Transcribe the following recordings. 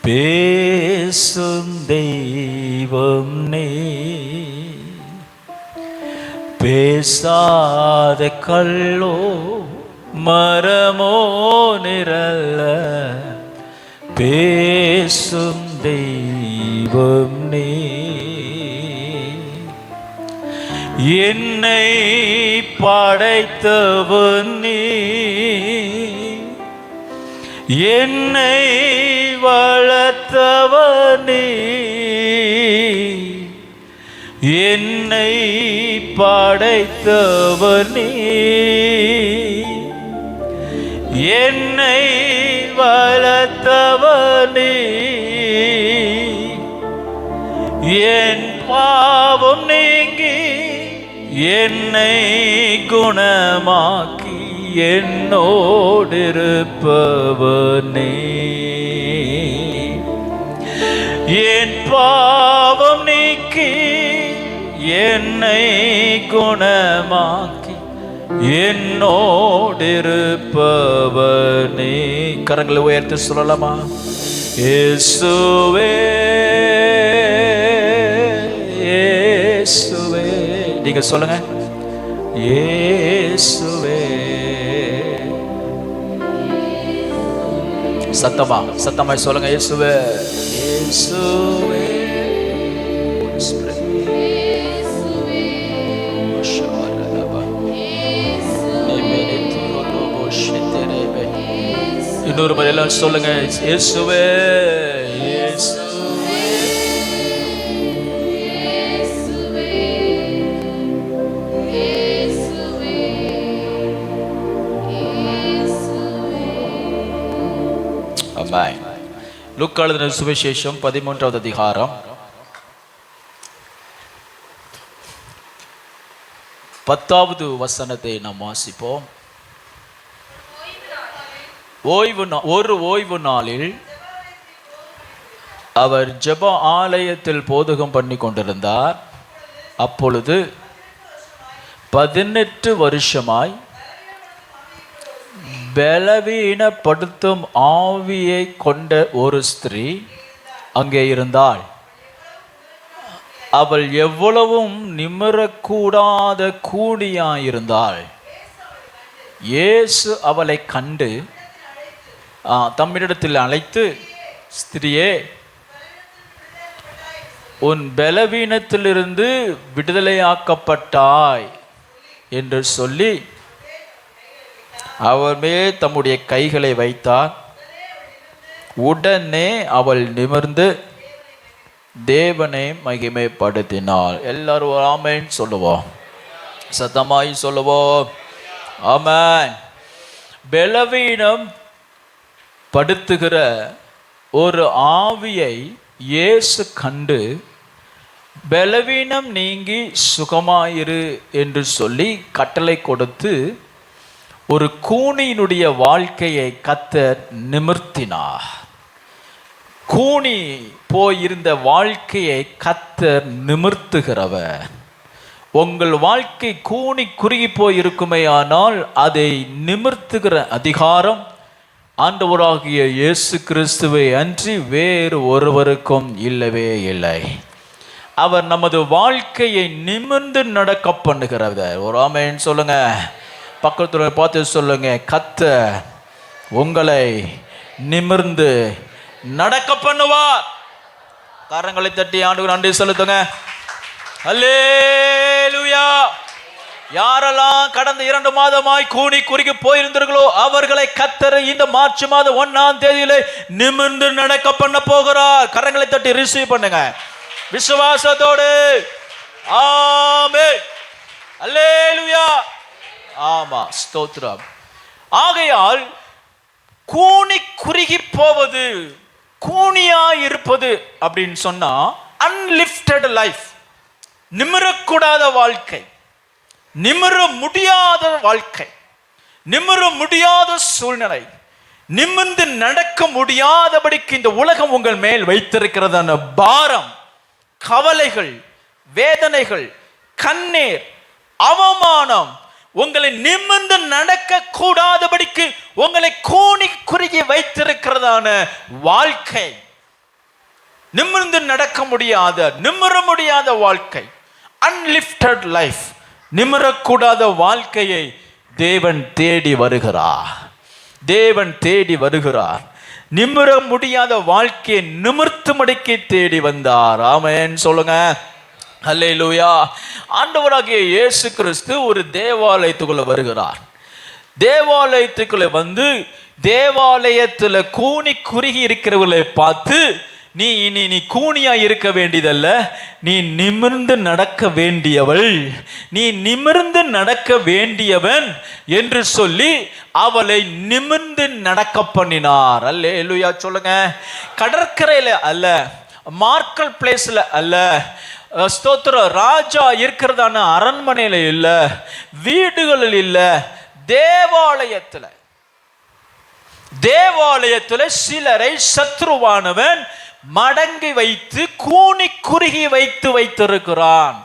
பேசும் தெய்வம் நீ, பேசாத கல்லோ மரமோ நிரல்ல, பேசும் தெய்வம் நீ. என்னை படைத்தவன் நீ, என்னை வளர்த்தவன் நீ, என்னை படைத்தவன் நீ, என்னை வளர்த்தவன் நீ. என் பாவம் நீங்கி என்னை குணமாக்கி என்னோடிருப்பவனே. என் பாவம் நீக்கி என்னை குணமாக்கி என்னோடிருப்பவனே. கரங்களை உயர்த்தி சொல்லலாமா? இயேசுவே இயேசுவே. நீங்க சொல்லுங்க, இயேசுவே. சத்தமாய் சொல்லுங்க, இயேசுவே இயேசுவே. இன்னொரு முறை எல்லாம் சொல்லுங்க, இயேசுவே இயேசுவே. லூக்கா எழுதின சுவிசேஷம் 13வது அதிகாரம் 10வது வசனத்தை நாம் வாசிப்போம். ஒரு ஓய்வு நாளில் அவர் ஜெப ஆலயத்தில் போதகம் பண்ணி கொண்டிருந்தார். அப்பொழுது 18 வருஷமாய் பலவீனப்படுத்தும் ஆவியை கொண்ட ஒரு ஸ்திரீ அங்கே இருந்தாள். அவள் எவ்வளவும் நிமிரக்கூடாத கூனியாயிருந்தாள். இயேசு அவளை கண்டு தம்மிடத்தில் அழைத்து, ஸ்திரியே, உன் பலவீனத்திலிருந்து விடுதலையாக்கப்பட்டாய் என்று சொல்லி அவர் மேல் தம்முடைய கைகளை வைத்தார். உடனே அவள் நிமிர்ந்து தேவனை மகிமைப்படுத்தினாள். எல்லாரும் ஆமென் சொல்லுவோம், சத்தமாய் சொல்லுவோம், ஆமென். பலவீனம் படுத்துகிற ஒரு ஆவியை இயேசு கண்டு பலவீனம் நீங்கி சுகமாயிரு என்று சொல்லி கட்டளை கொடுத்து ஒரு கூனியினுடைய வாழ்க்கையை கர்த்தர் நிமிர்த்தினார். கூனி போயிருந்த வாழ்க்கையை கர்த்தர் நிமிர்த்துகிறவர். உங்கள் வாழ்க்கை கூனி குறுகி போயிருக்குமே, ஆனால் அதை நிமிர்த்துகிற அதிகாரம் ஆண்டவராகிய இயேசு கிறிஸ்துவை அன்றி வேறு ஒருவருக்கும் இல்லவே இல்லை. அவர் நமது வாழ்க்கையை நிமிர்ந்து நடக்க பண்ணுகிறவர். ஒரு ஆமென் சொல்லுங்க. பக்கத்துல பார்த்து சொல்லுங்க, கர்த்தர் உங்களை நிமிர்ந்து நடக்க பண்ணுவார். கரங்களை தட்டி ஆண்டவருக்கு நன்றி செலுத்துங்க. அல்லேலூயா. யாரெல்லாம் கடந்த 2 மாதமாய் கூனி குறுகி போயிருந்தீர்களோ அவர்களை கர்த்தர் இந்த மார்ச் மாதம் 1ஆம் தேதியிலே நிமிர்ந்து நடக்க பண்ண போகிறார். கரங்களை தட்டி ரிசீவ் பண்ணுங்க விசுவாசத்தோடு. ஆமென், அல்லேலூயா. ஆமா, ஸ்தோத்திரம். ஆகையால் கூனி குறுகி போவது, கூனியா இருப்பது அப்படின்னு சொன்னா அன்லிஃப்டட் லைஃப், நிமிரக்கூடாத வாழ்க்கை, நிமிர முடியாத வாழ்க்கை, நிமிர முடியாத சூழ்நிலை, நிமிர்ந்து நடக்க முடியாதபடிக்கு இந்த உலகம் உங்கள் மேல் வைத்திருக்கிறதான பாரம், கவலைகள், வேதனைகள், கண்ணீர், அவமானம் உங்களை நிமிர்ந்து நடக்க கூடாதபடிக்கு உங்களை கூனி குறுகி வைத்திருக்கிறதான வாழ்க்கை, நிமிர்ந்து நடக்க முடியாத, நிமிர முடியாத வாழ்க்கை, அன்லிஃப்டட் லைஃப், நிமிரக்கூடாத வாழ்க்கையை தேவன் தேடி வருகிறார். தேவன் தேடி வருகிறார். நிமிர முடியாத வாழ்க்கையை நிமிர்த்தும்படிக்கு தேடி வந்தார். ஆமென் சொல்லுங்க. அல்லேலூயா. ஆண்டவராகிய இயேசு கிறிஸ்து ஒரு தேவாலயத்துக்குள்ள வருகிறார். தேவாலயத்துக்குள்ள வந்து தேவாலயத்துல கூனி குறுகி இருக்கிறவர்களை பார்த்து, நீ கூனியா இருக்க வேண்டியதல்ல, நீ நிமிர்ந்து நடக்க வேண்டியவள், நீ நிமிர்ந்து நடக்க வேண்டியவன் என்று சொல்லி அவளை நிமிர்ந்து நடக்க பண்ணினார். அல்லேலூயா சொல்லுங்க. கடற்கரையில அல்ல, மார்க்கெட் பிளேஸ்ல அல்ல, ஸ்தோத்திரம், ராஜா இருக்கிறதான அரண்மனையில இல்ல, வீடுகளில் இல்ல, தேவாலயத்துல சிலரை சத்ருவானவன் மடங்கி வைத்து கூனி குறுகி வைத்திருக்கிறான்.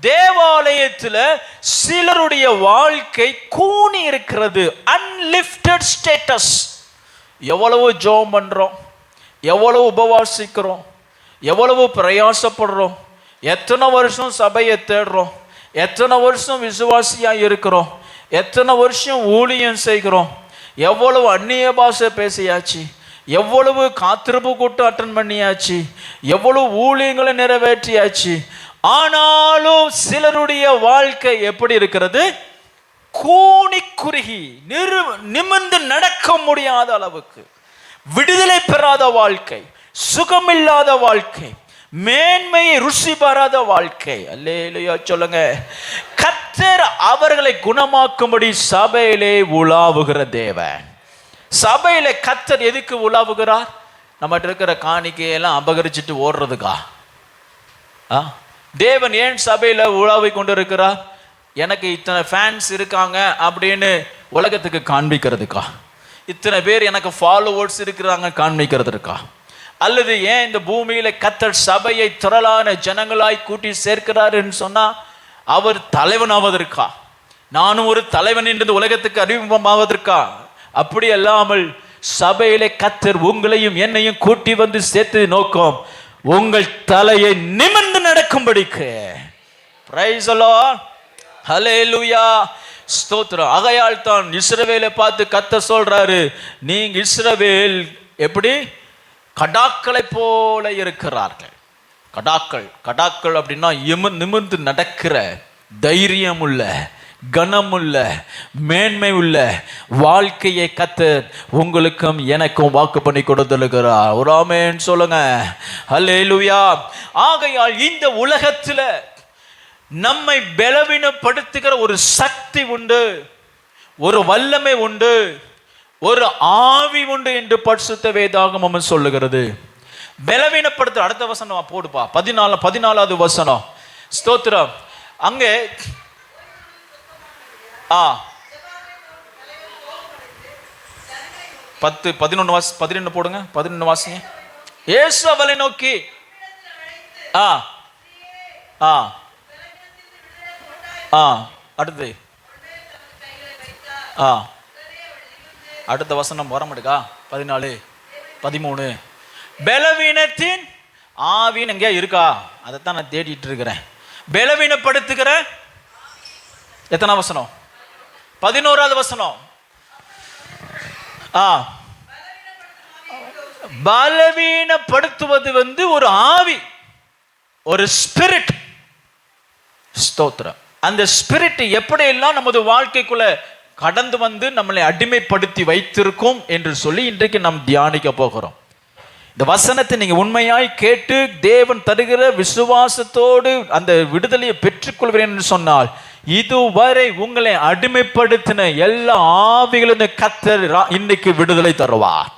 தேவாலயத்துல சிலருடைய வாழ்க்கை கூனி இருக்கிறது, அன்லிஃப்டட் ஸ்டேட்டஸ். எவ்வளவு ஜெபம் பண்றோம், எவ்வளவு உபவாசிக்கிறோம், எவ்வளவு பிரயாசப்படுறோம், எத்தனை வருஷம் சபையை தேடுறோம், எத்தனை வருஷம் விசுவாசியா இருக்கிறோம், எத்தனை வருஷம் ஊழியம் செய்கிறோம், எவ்வளவு அந்நிய பாஷை பேசியாச்சு, எவ்வளவு காத்திருப்பு கூட்டம் அட்டன் பண்ணியாச்சு, எவ்வளவு ஊழியங்களை நிறைவேற்றியாச்சு. ஆனாலும் சிலருடைய வாழ்க்கை எப்படி இருக்கிறது? கூனி குறுகி நிமிர்ந்து நடக்க முடியாத அளவுக்கு, விடுதலை பெறாத வாழ்க்கை, சுகமில்லாத வாழ்க்கை, மேன்மையை ருசி பெறாத வாழ்க்கை. அல்லேலூயா சொல்லுங்க. கர்த்தர் அவர்களை குணமாக்கும்படி சபையிலே உலாவுகிற தேவன். சபையில கர்த்தர் எதுக்கு உலாவுகிறார்? நம்ம இருக்கிற காணிக்கையெல்லாம் அபகரிச்சுட்டு ஓடுறதுக்கா? தேவன் ஏன் சபையில உலாவை கொண்டு இருக்கிறார்? எனக்கு இத்தனை ஃபேன்ஸ் இருக்காங்க அப்படின்னு உலகத்துக்கு காண்பிக்கிறதுக்கா? இத்தனை பேர் எனக்கு ஃபாலோவர்ஸ் இருக்கிறாங்க காண்பிக்கிறதுக்கா? அல்லது ஏன் இந்த பூமியில கர்த்தர் சபையை திரளான ஜனங்களாய் கூட்டி சேர்க்கிறாருன்னு சொன்னா அவர் தலைவன் ஆவதற்கா? நானும் ஒரு தலைவன் என்று உலகத்துக்கு அறிமுகமாவதற்கா? அப்படி அல்லாமல் சபையிலே கர்த்தர் உங்களையும் என்னையும் கூட்டி வந்து சேர்த்து நோக்கம் உங்கள் தலையை நிமிர்ந்து நடக்கும்படிக்கு. Price the Lord. ஹல்லேலூயா. ஸ்தோத்திரம். ஆகையால் தான் இஸ்ரவேலை பார்த்து கர்த்தர் சொல்றாரு, நீங்க இஸ்ரவேல் எப்படி கடாக்களை போல இருக்கிறார்கள். கடாக்கள் அப்படின்னா நிமிர்ந்து நடக்கிற, தைரியம் உள்ள, கனமுள்ள, மேன்மை உள்ள வாழ்க்கையை கர்த்தர் உங்களுக்கும் எனக்கும் வாக்கு பண்ணி கொடுத்திருக்கிறார். ஒரு ஆமென் சொல்லுங்க. ஹல்லேலூயா. ஆகையால் இந்த உலகத்துல நம்மை பலவீனப்படுத்துகிற ஒரு சக்தி உண்டு, ஒரு வல்லமை உண்டு, ஒரு ஆவி உண்டு என்று பரிசுத்த வேதாகமம் சொல்லுகிறது. பலவீனப்படுத்த அடுத்த வசனம் போடுப்பா, 14வது வசனம். ஸ்தோத்திரம். அங்கே 11 போடுங்க. 11 வாசிங்க. இயேசு அவளை நோக்கி அடுத்து அடுத்த வசனம் வர மாட்டேக்கா? 14 13. பலவீனத்தின் ஆவின்னு எங்கேயா இருக்கா? அதைத்தான் நான் தேடிட்டு இருக்கிறேன். பலவீனப்படுத்துகிற எத்தனை வசனம்? 11வது வசனம். பலவீனப்படுத்துவது ஒரு ஆவி, ஒரு ஸ்பிரிட். ஸ்தோத்திரம். அந்த ஸ்பிரிட் எப்படியெல்லாம் நமது வாழ்க்கைக்குள்ள கடந்து வந்து நம்மளை அடிமைப்படுத்தி வைத்திருக்கும் என்று சொல்லி இன்றைக்கு நாம் தியானிக்க போகிறோம். இந்த வசனத்தை நீங்க உண்மையாய் கேட்டு தேவன் தருகிற விசுவாசத்தோடு அந்த விடுதலையை பெற்றுக்கொள்கிறேன் என்று சொன்னால், இதுவரை உங்களை அடிமைப்படுத்தின எல்லா ஆவிகளும் கர்த்தர் இன்னைக்கு விடுதலை தருவார்.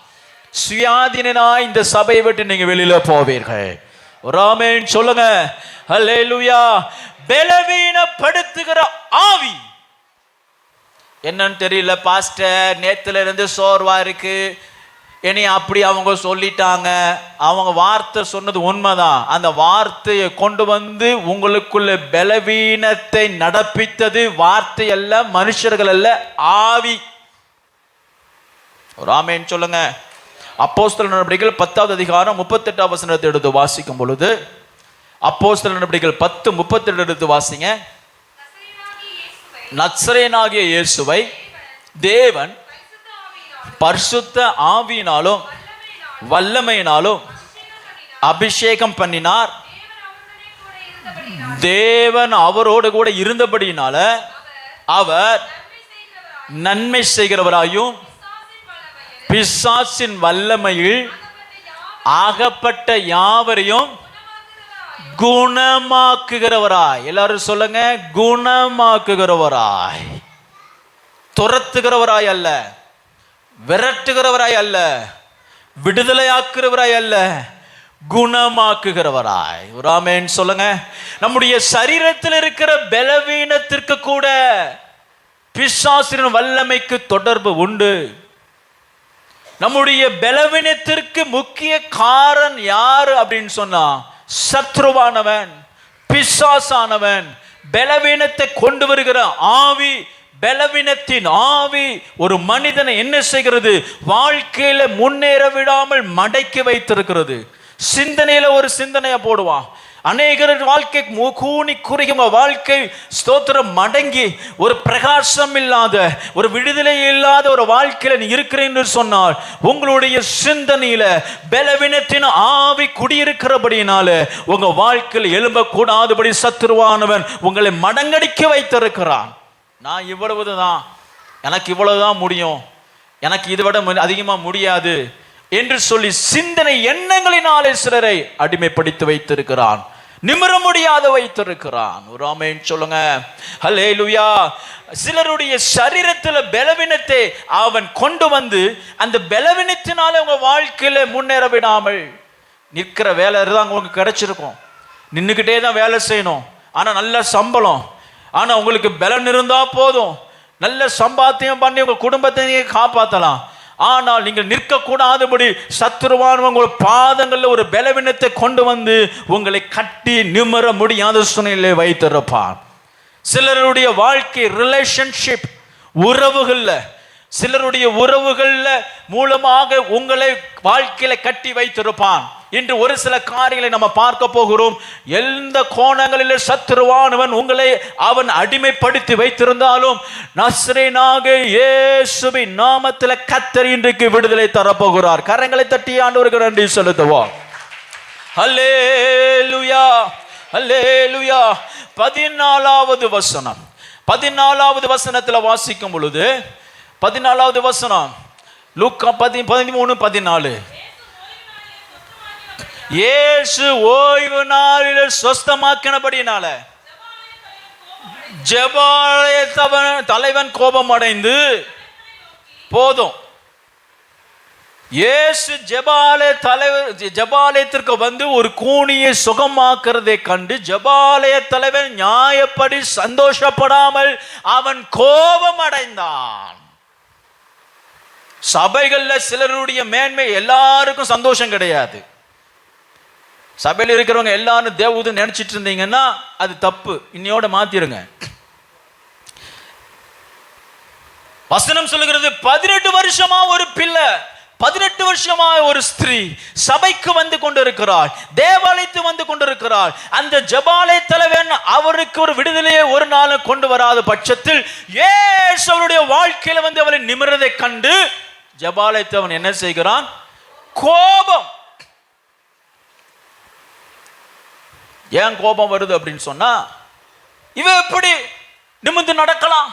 சுயாதீனாய் இந்த சபையை விட்டு நீங்க வெளியில போவீர்கள். ஒரு ஆமென் சொல்லுங்க. ஹல்லேலூயா. பலவீனப்படுத்துகிற ஆவி என்னன்னு தெரியல பாஸ்டர், நேத்துல இருந்து சோர்வா இருக்கு, என்னை அப்படி அவங்க சொல்லிட்டாங்க. அவங்க வார்த்தை சொன்னது உண்மைதான். அந்த வார்த்தையை கொண்டு வந்து உங்களுக்குள்ள பலவீனத்தை நடப்பித்தது வார்த்தை அல்ல, மனுஷர்கள் அல்ல, ஆவி. ஒரு ஆமென் சொல்லுங்க. அப்போஸ்தலர் நடவடிக்கைகள் 10வது அதிகாரம் 38வது வசனத்தை எடுத்து வாசிக்கும் பொழுது, அப்போஸ்தலர் நடவடிக்கைகள் 10:38 எடுத்து வாசிங்க. நசரேயனாகிய இயேசுவை தேவன் பரிசுத்த ஆவியினாலும் வல்லமையினாலும் அபிஷேகம் பண்ணினார். தேவன் அவரோடு கூட இருந்தபடியினால அவர் நன்மை செய்கிறவராயும் பிசாசின் வல்லமையில் ஆகப்பட்ட யாவரையும் குணமாக்குகிறவராய். எல்லாரும் சொல்லுங்க, குணமாக்குகிறவராய். துரத்துகிறவராய் அல்ல, விரட்டுகிறவராய் அல்ல, விடுதலையாக்குகிறவராய் அல்ல, குணமாக்குகிறவராய். ஒரு ஆமென் சொல்லுங்க. நம்முடைய சரீரத்தில் இருக்கிற பலவீனத்திற்கு கூட பிசாசின் வல்லமைக்கு தொடர்பு உண்டு. நம்முடைய பலவீனத்திற்கு முக்கிய காரணம் யாரு அப்படின்னு சொன்னா, சத்ருவானவன், பிசாசானவன். பலவீனத்தை கொண்டு வருகிற ஆவி, பலவீனத்தின் ஆவி ஒரு மனிதனை என்ன செய்கிறது? வாழ்க்கையில முன்னேற விடாமல் மடக்கி வைத்திருக்கிறது. சிந்தனையில ஒரு சிந்தனையை போடுவான். அநேகர் வாழ்க்கை கூனி குறுகிய வாழ்க்கை ஸ்தோத்திரம் மடங்கி ஒரு பிரகாசம் இல்லாத, ஒரு விடுதலை இல்லாத ஒரு வாழ்க்கையில நீ இருக்கிறேன்னு சொன்னால், உங்களுடைய சிந்தனையில பலவீனத்தின் ஆவி குடியிருக்கிறபடினால உங்க வாழ்க்கையில் எழும்பக்கூடாதபடி சத்துருவானவன் உங்களை மடங்கடிக்க வைத்திருக்கிறான். நான் இவ்வளவுதான், எனக்கு இவ்வளவுதான் முடியும், எனக்கு இதை விட அதிகமா முடியாது என்று சொல்லி சிந்தனை எண்ணங்களினாலே சிலரை அடிமைப்படுத்தி வைத்திருக்கிறான், நிமிர முடியாத வைத்திருக்கிறான். ஒரு ஆமென் சொல்லுங்க. ஹல்லேலூயா. சிலருடைய சரீரத்தில் பலவீனத்தை அவன் கொண்டு வந்து அந்த பலவீனத்தினால உங்க வாழ்க்கையில முன்னேற விடாமல் நிற்கிற வேலை தான் உங்களுக்கு கிடைச்சிருக்கும். நின்றுக்கிட்டே தான் வேலை செய்யணும், ஆனா நல்ல சம்பளம், ஆனா உங்களுக்கு பலன் இருந்தா போதும், நல்ல சம்பாத்தியம் பண்ணி உங்க குடும்பத்தை நீங்க காப்பாற்றலாம். ஆனால் நீங்கள் நிற்கக்கூடாதபடி சத்துருவான் உங்கள் பாதங்களில் ஒரு பலவீனத்தை கொண்டு வந்து உங்களை கட்டி நிமிர முடியாத சூழ்நிலை வைத்திருப்பான். சிலருடைய வாழ்க்கை ரிலேஷன்ஷிப், உறவுகள்ல, சிலருடைய உறவுகள்ல மூலமாக உங்களை வாழ்க்கையில கட்டி வைத்திருப்பான். இன்று ஒரு சில காரியங்களை நம்ம பார்க்க போகிறோம். எந்த கோணங்களில் சத்துருவானவன் உங்களை அவன் அடிமைப்படுத்தி வைத்திருந்தாலும் நசரேயனாகிய இயேசுவின் நாமத்தில் கர்த்தர் இன்றைக்கு விடுதலை தரப்போகிறார். கரங்களை தட்டி ஆண்டவருக்கு நன்றி செலுத்துவோம். ஹல்லேலூயா, ஹல்லேலூயா. 14வது வசனம், 14வது வசனத்தில் வாசிக்கும் பொழுது, 14வது வசனம் லூக்கா 13:14. இயேசு ஓய்வு நாளில் சொஸ்தமாக்கினபடினால ஜெபாலய தலைவன் கோபம் அடைந்து, போதும், இயேசு ஜெபாலயத்திற்கு வந்து ஒரு கூனியை சுகமாக்குறதை கண்டு ஜெபாலய தலைவன் நியாயப்படி சந்தோஷப்படாமல் அவன் கோபம் அடைந்தான். சபைகள்ல சிலருடைய மேன்மை எல்லாருக்கும் சந்தோஷம் கிடையாது. சபையில் இருக்கிறவங்க எல்லாரும் தேவதூதன் நினைச்சிட்டு இருந்தீங்கன்னா அது தப்பு, இன்னையோட மாத்திருங்க. வசனம் சொல்லுகிறது 18 வருஷமா ஒரு பிள்ளை, 18 வருஷமா ஒரு ஸ்திரீ சபைக்கு வந்து கொண்டிருக்கிறாள், தேவாலயத்துக்கு வந்து கொண்டிருக்கிறாள். அந்த ஜெபாலய தலைவன் அவருக்கு ஒரு விடுதலையை ஒரு நாள் கொண்டு வராத பட்சத்தில் இயேசு அவருடைய வாழ்க்கையில வந்து அவளை நிமிர்றதை கண்டு ஜெபாலயத்தை அவன் என்ன செய்கிறான்? கோபம். ஏன் கோபம் வருது அப்படின்னு சொன்னா, இவ எப்படி நிமிர்ந்து நடக்கலாம்?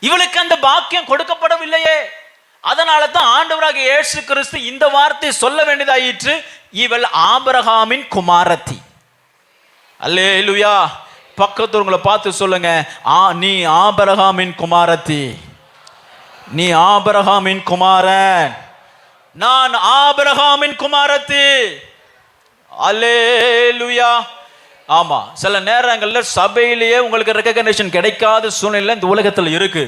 இவளுக்கு அந்த பாக்கியம் கொடுக்கப்படவில்லையே. அதனால தான் ஆண்டவராகிய இயேசு கிறிஸ்து இந்த வார்த்தை சொல்ல வேண்டியதாயிற்று, இவள் ஆபிரகாமின் குமாரத்தி. அல்லேலூயா. பக்கத்துவங்களை பார்த்து சொல்லுங்க, நீ ஆபிரகாமின் குமாரத்தி, நீ ஆபிரகாமின் குமாரன், நான் ஆபிரகாமின் குமாரத்தி. அல்லேலூயா. ஆமா, சில நேரங்கள்ல சபையிலேயே உங்களுக்கு ரெகக்னிஷன் கிடைக்காத சூழ்நிலை இந்த உலகத்தில் இருக்கு,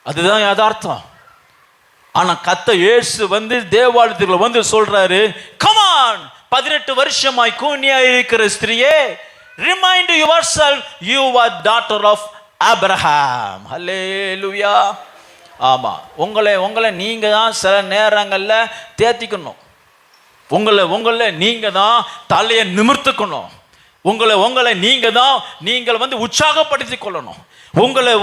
அதுதான் யதார்த்தம். ஆனா கர்த்தர் இயேசு வந்து தேவாலயத்துக்குள்ள வந்து சொல்றாரு, கமான், 18 வருஷமாய் கூனியா இருக்கிற ஸ்திரியே, remind yourself you are daughter of Abraham. அல்லேலூயா. ஆமா, உங்களை நீங்க தான் சில நேரங்களில் தேத்திக்கணும். உங்களை நீங்க தான் தலையை நிமிர்த்துக்கணும். உங்களை நீங்க தான் நீங்கள் உற்சாகப்படுத்திக் கொள்ளணும்.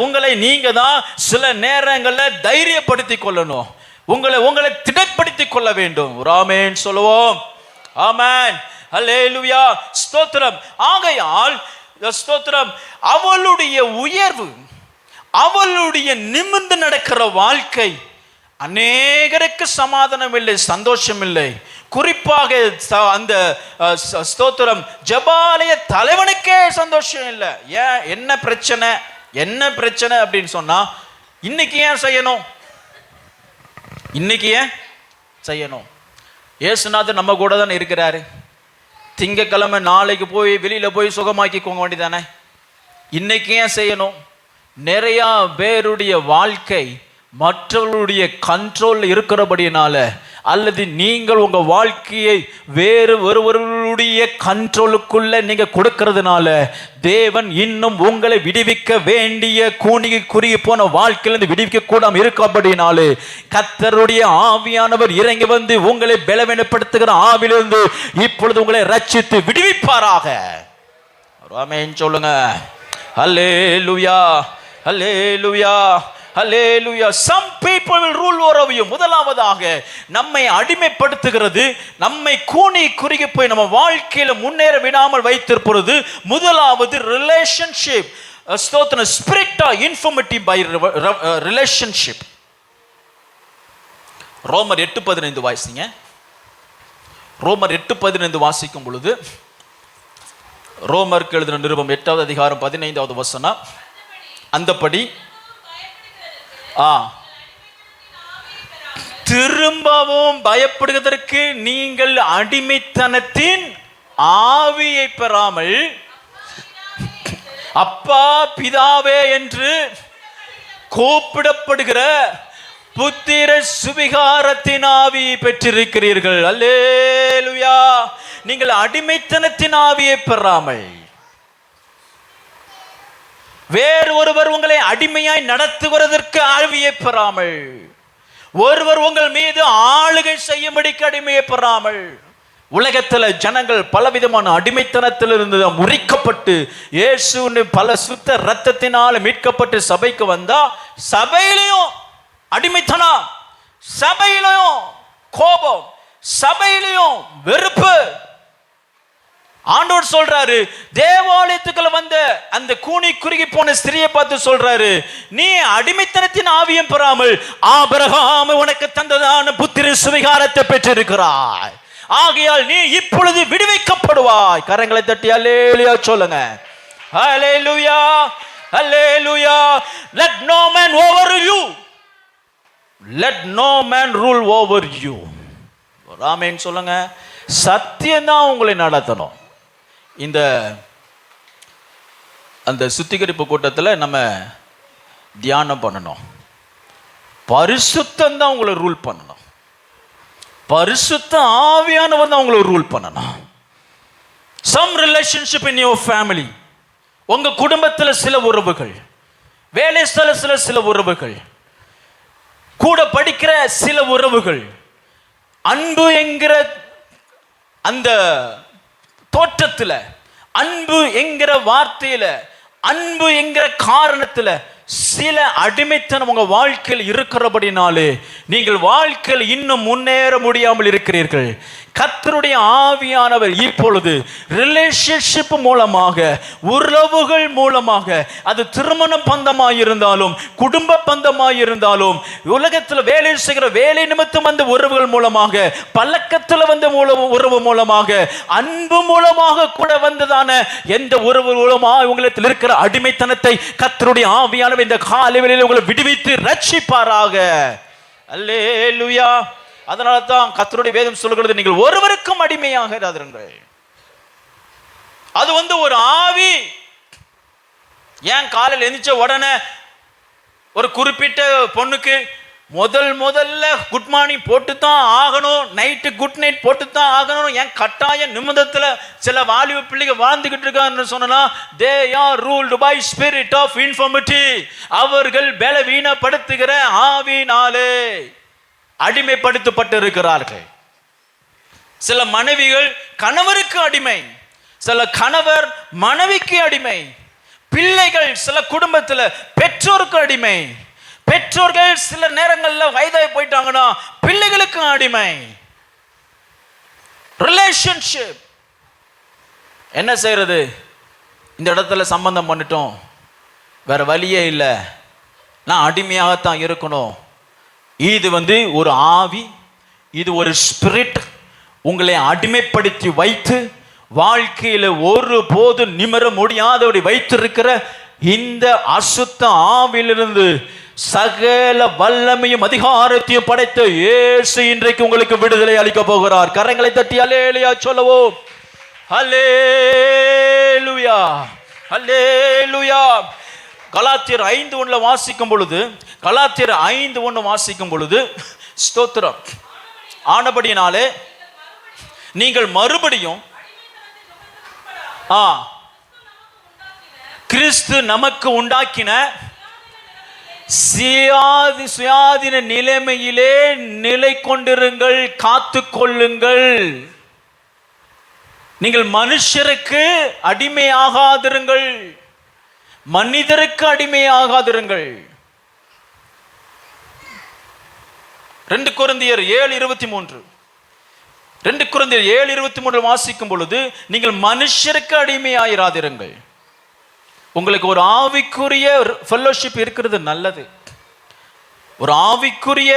உங்களை நீங்க தான் சில நேரங்களில் தைரியப்படுத்திக் கொள்ளணும். உங்களை திடப்படுத்திக் கொள்ள வேண்டும். ஆமென் சொல்லுவோம். ஆமென், அல்லேலூயா, ஸ்தோத்திரம். ஆகையால் ஸ்தோத்திரம், அவளுடைய உயர்வு, அவளுடைய நிமிர்ந்து நடக்கிற வாழ்க்கை அநேகருக்கு சமாதானம் இல்லை, சந்தோஷம் இல்லை. குறிப்பாக அந்த ஸ்தோத்திரம் ஜெபாலய தலைவனுக்கே சந்தோஷம் இல்லை. ஏன், என்ன பிரச்சனை அப்படின்னு சொன்னா, இன்னைக்கு ஏன் செய்யணும், இன்னைக்கு ஏன் செய்யணும்? இயேசுநாதர் நம்ம கூட தான் இருக்கிறாரு. திங்கக்கிழமை நாளைக்கு போய் வெளியில போய் சுகமாக்கிக்கோங்க வேண்டியதானே. இன்னைக்கு ஏன் செய்யணும்? நிறைய பேருடைய வாழ்க்கை மற்றவர்களுடைய கண்ட்ரோல் இருக்கிறபடினால, அல்லது நீங்கள் உங்க வாழ்க்கையை வேறு ஒருவர்களுடைய கண்ட்ரோலுக்குள்ள நீங்க கொடுக்கிறதுனால, தேவன் இன்னும் உங்களை விடுவிக்க வேண்டிய குறுகி போன வாழ்க்கையிலிருந்து விடுவிக்க கூடாம இருக்கப்படினாலே, கர்த்தருடைய ஆவியானவர் இறங்கி வந்து உங்களை பலவீனப்படுத்துகிற ஆவிலிருந்து இப்பொழுது உங்களை ரட்சித்து விடுவிப்பாராக. ஆமென் சொல்லுங்க. அல்லேலூயா, அல்லேலூயா, அல்லேலூயா. Some people will rule over you. முதலாவதாக நம்மை அடிமைப்படுத்துகிறது, நம்மை குறுகி போய் நம்ம வாழ்க்கையில முன்னேற விடாமல் வைத்திருப்பது முதலாவது ரிலேஷன்ஷிப். ஸ்தோத்திரம், spirit of infirmity by relationship. ரோமர் 8:15 வாசிங்க. ரோமர் 8:15 வாசிக்கும் பொழுது, ரோமருக்கு எழுதின நிருபம் 8வது அதிகாரம் 15வது வசனம், அந்தபடி திரும்பவும் பயப்படுவதற்கு நீங்கள் அடிமைத்தனத்தின் ஆவியை பெறாமல் அப்பா பிதாவே என்று கூப்பிடப்படுகிற புத்திர சுவிகாரத்தின் ஆவியை பெற்றிருக்கிறீர்கள். அல்லேலூயா. நீங்கள் அடிமைத்தனத்தின் ஆவியை பெறாமல், வேறு ஒருவர் உங்களை அடிமையாய் நடத்துவதற்கு ஆவியை பெறாமல், ஒருவர் உங்கள் மீது ஆளுகை செய்யும்படிக்கு அடிமையை பெறாமல். உலகத்தில் ஜனங்கள் பலவிதமான அடிமைத்தனத்திலிருந்து முறிக்கப்பட்டு இயேசு பல சுத்த இரத்தத்தினால் மீட்கப்பட்டு சபைக்கு வந்தா, சபையிலையும் அடிமைத்தனம், சபையிலையும் கோபம், சபையிலையும் வெறுப்பு. ஆண்டவர் சொல்றாரு, தேவாலயத்துக்குள்ள வந்த அந்த குறுகி போன ஸ்திரியை பார்த்து சொல்றாரு, நீ அடிமைத்தனத்தின் ஆவியம் பெறாமல் ஆபிரகாம் உனக்கு தந்ததான புத்திர சுவிகாரத்தை பெற்றிருக்கிறாய். ஆகையால் நீ இப்பொழுது விடுவிக்கப்படுவாய். கரங்களை தட்டி அல்லேலூயா சொல்லுங்க. அல்லேலூயா, அல்லேலூயா. Let no man over you. Let no man rule over you. ஆமென் சொல்லுங்க. சத்தியம் தான் உங்களை நடத்தணும். இந்த அந்த சுத்திகரிப்பு கூட்டத்தில் நம்ம தியானம் பண்ணணும். பரிசுத்தம் தான் உங்களை ரூல் பண்ணணும். பரிசுத்த ஆவியானவர் தான் உங்களை ரூல் பண்ணணும். Some relationship in your family, உங்க குடும்பத்தில் சில உறவுகள், வேலை ஸ்தலத்தில் சில உறவுகள், கூட படிக்கிற சில உறவுகள், அன்பு என்கிற அந்த தோற்றத்தில், அன்பு என்கிற வார்த்தையில, அன்பு என்கிற காரணத்துல சில அடிமைத்தனம் உங்க வாழ்க்கையில் இருக்கிறபடினாலே நீங்கள் வாழ்க்கையில் இன்னும் முன்னேற முடியாமல் இருக்கிறீர்கள். கர்த்தருடைய ஆவியானவர் இப்பொழுது ரிலேஷன்ஷிப் மூலமாக, உறவுகள் மூலமாக, அது திருமண பந்தமாய் இருந்தாலும் குடும்ப பந்தமாய் இருந்தாலும், உலகத்தில் வேலை செய்கிற வேலை நிமித்தம் வந்த உறவுகள் மூலமாக, பழக்கத்தில் வந்த உறவு மூலமாக, அன்பு மூலமாக கூட வந்ததான எந்த உறவு மூலமாக உங்களுக்கு இருக்கிற அடிமைத்தனத்தை கர்த்தருடைய ஆவியானவர் இந்த காலையில் உங்களை விடுவித்து ரட்சிப்பாராக. அல்லேலூயா. அதனால தான் கர்த்தருடைய வேதம் சொல்கிறது, நீங்கள் ஒருவருக்கும் அடிமையாக இராதிருங்கள். அது ஒரு ஆவி. ஏன் காலையில் எந்திரிச்ச உடனே ஒரு குறிப்பிட்ட பொண்ணுக்கு முதல்ல குட் மார்னிங் போட்டு தான் ஆகணும், நைட்டு குட் நைட் போட்டு தான் ஆகணும். என் கட்டாய நிமிடத்தில் சில வாலிப பிள்ளைங்க வாழ்ந்துகிட்டு இருக்காங்கன்னு சொன்னா, they are ruled by spirit of infirmity. அவர்கள் பலவீனப்படுத்துகிற ஆவினாலே அடிமைப்படுத்தப்பட்டு இருக்கிறார்கள். சில மனைவிகள் கணவருக்கு அடிமை, சில கணவர் மனைவிக்கு அடிமை, பிள்ளைகள் சில குடும்பத்தில் பெற்றோருக்கு அடிமை, பெற்றோர்கள் சில நேரங்களில் வயதாகி போயிட்டாங்கன்னா பிள்ளைகளுக்கு அடிமை. ரிலேஷன்ஷிப் என்ன செய்யறது? இந்த இடத்துல சம்பந்தம் பண்ணிட்டோம், வேற வழியே இல்லை, நான் அடிமையாகத்தான் இருக்கணும். இது ஒரு ஆவி, இது ஒரு ஸ்பிரிட் உங்களை அடிமைப்படுத்தி வைத்து வாழ்க்கையில் ஒரு போது நிமிர முடியாதபடி வைத்திருக்கிற இந்த அசுத்த ஆவியிலிருந்து சகல வல்லமையும் அதிகாரத்தையும் படைத்த இயேசு இன்றைக்கு உங்களுக்கு விடுதலை அளிக்க போகிறார். கரங்களை தட்டி அல்லேலூயா சொல்லவும். அல்லேலூயா, அல்லேலூயா. கலாத்தியர் 5:1 வாசிக்கும் பொழுது, கலாத்தியர் 5:1 வாசிக்கும் பொழுது, ஸ்தோத்திரம், ஆனபடியினாலே நீங்கள் மறுபடியும் கிறிஸ்து நமக்கு உண்டாக்கின சுயாதீன நிலைமையிலே நிலை கொண்டிருங்கள், காத்து கொள்ளுங்கள். நீங்கள் மனுஷருக்கு அடிமையாகாதிருங்கள், மனிதருக்கு அடிமையாகாதிருங்கள். 2 கொரிந்தியர் 7:23, 2 கொரிந்தியர் 7:23 வாசிக்கும் பொழுது, நீங்கள் மனுஷருக்கு அடிமையாயிராதிருங்கள். உங்களுக்கு ஒரு ஆவிக்குரிய ஃபெல்லோஷிப் இருக்கிறது நல்லது, ஒரு ஆவிக்குரிய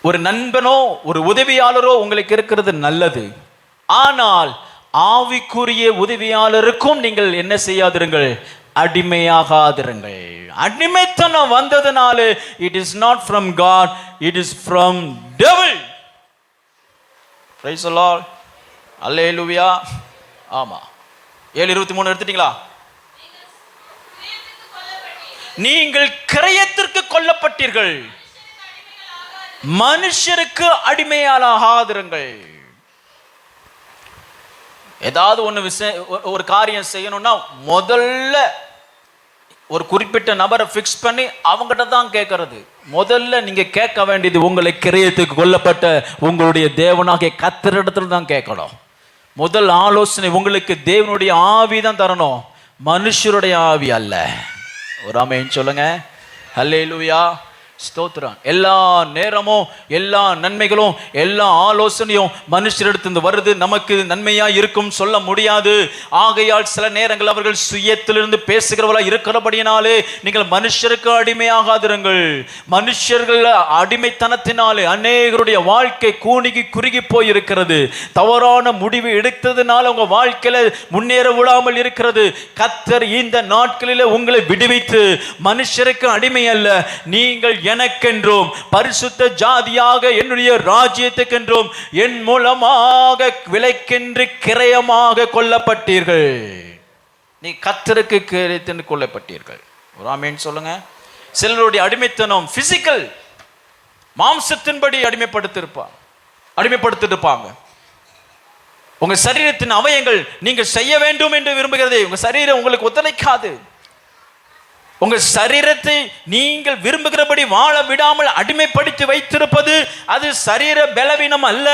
ஒரு நண்பனோ ஒரு உதவியாளரோ உங்களுக்கு இருக்கிறது நல்லது. ஆனால் ஆவிக்குரிய உதவியாளருக்கும் நீங்கள் என்ன செய்யாதிருங்கள்? அடிமையாகாதிருங்கள். அடிமைத்தனம் வந்ததுனால it is not from God, it is from devil. Praise the Lord, அல்லேலூயா. ஆமா, 7:23 எடுத்துட்டீங்களா? நீங்கள் கிரயத்திற்கு கொல்லப்பட்டீர்கள், மனுஷருக்கு அடிமையாகாதிருங்கள். ஏதாவது ஒரு காரியம் செய்யணும்னா முதல்ல ஒரு குறிப்பிட்ட நபரை ஃபிக்ஸ் பண்ணி அவங்ககிட்ட தான் கேட்கறது. முதல்ல நீங்க கேட்க வேண்டியது உங்களை கிரயத்துக்கு கொல்லப்பட்ட உங்களுடைய தேவனாகிய கர்த்தரிடத்துல தான் கேட்கணும். முதல் ஆலோசனை உங்களுக்கு தேவனுடைய ஆவி தான் தரணும், மனுஷருடைய ஆவி அல்ல. ஒரு ஆமென் சொல்லுங்க. அல்லேலூயா, ஸ்தோத்திரம். எல்லா நேரமும் எல்லா நன்மைகளும் எல்லா ஆலோசனையும் மனுஷரிடத்திலிருந்து வருது, நமக்கு நன்மையா இருக்கும் சொல்ல முடியாது. ஆகையால் சில நேரங்கள் அவர்கள் சுயத்திலிருந்து பேசுகிறவர்களா இருக்கிறபடியினாலே நீங்கள் மனுஷருக்கு அடிமையாகாதிருங்கள். மனுஷர்கள் அடிமைத்தனத்தினாலே அநேகருடைய வாழ்க்கை கூனிகி குறுகி போய் இருக்கிறது. தவறான முடிவு எடுத்ததுனால உங்க வாழ்க்கையில முன்னேற விடாமல் இருக்கிறது. கர்த்தர் இந்த நாட்களிலே உங்களை விடுவித்து மனுஷருக்கு அடிமை அல்ல, நீங்கள் எனக்கென்றும் பரிசுத்த ஜாதியாக என்னுடைய ராஜ்யத்துக்கென்றும் என் மூலமாக விலைக்கென்று கிரயமாக கொல்லப்பட்டீர்கள். நீ கர்த்தருக்கு கிரயத்திற்கு கொல்லப்பட்டீர்கள். ஒரு ஆமென் சொல்லுங்க. சிலருடைய அடிமைத்தனம் பிசிக்கல், மாம்சத்தின்படி அடிமைப்படுத்திருப்பாங்க. உங்க சரீரத்தின் அவயங்கள் நீங்க செய்ய வேண்டும் என்று விரும்புகிறதே உங்க சரீரம் உங்களுக்கு ஒத்துழைக்காது. உங்கள் சரீரத்தை நீங்கள் விரும்புகிறபடி வாழ விடாமல் அடிமைப்படுத்தி வைத்திருப்பது அது சரீர பலவீனம் அல்ல,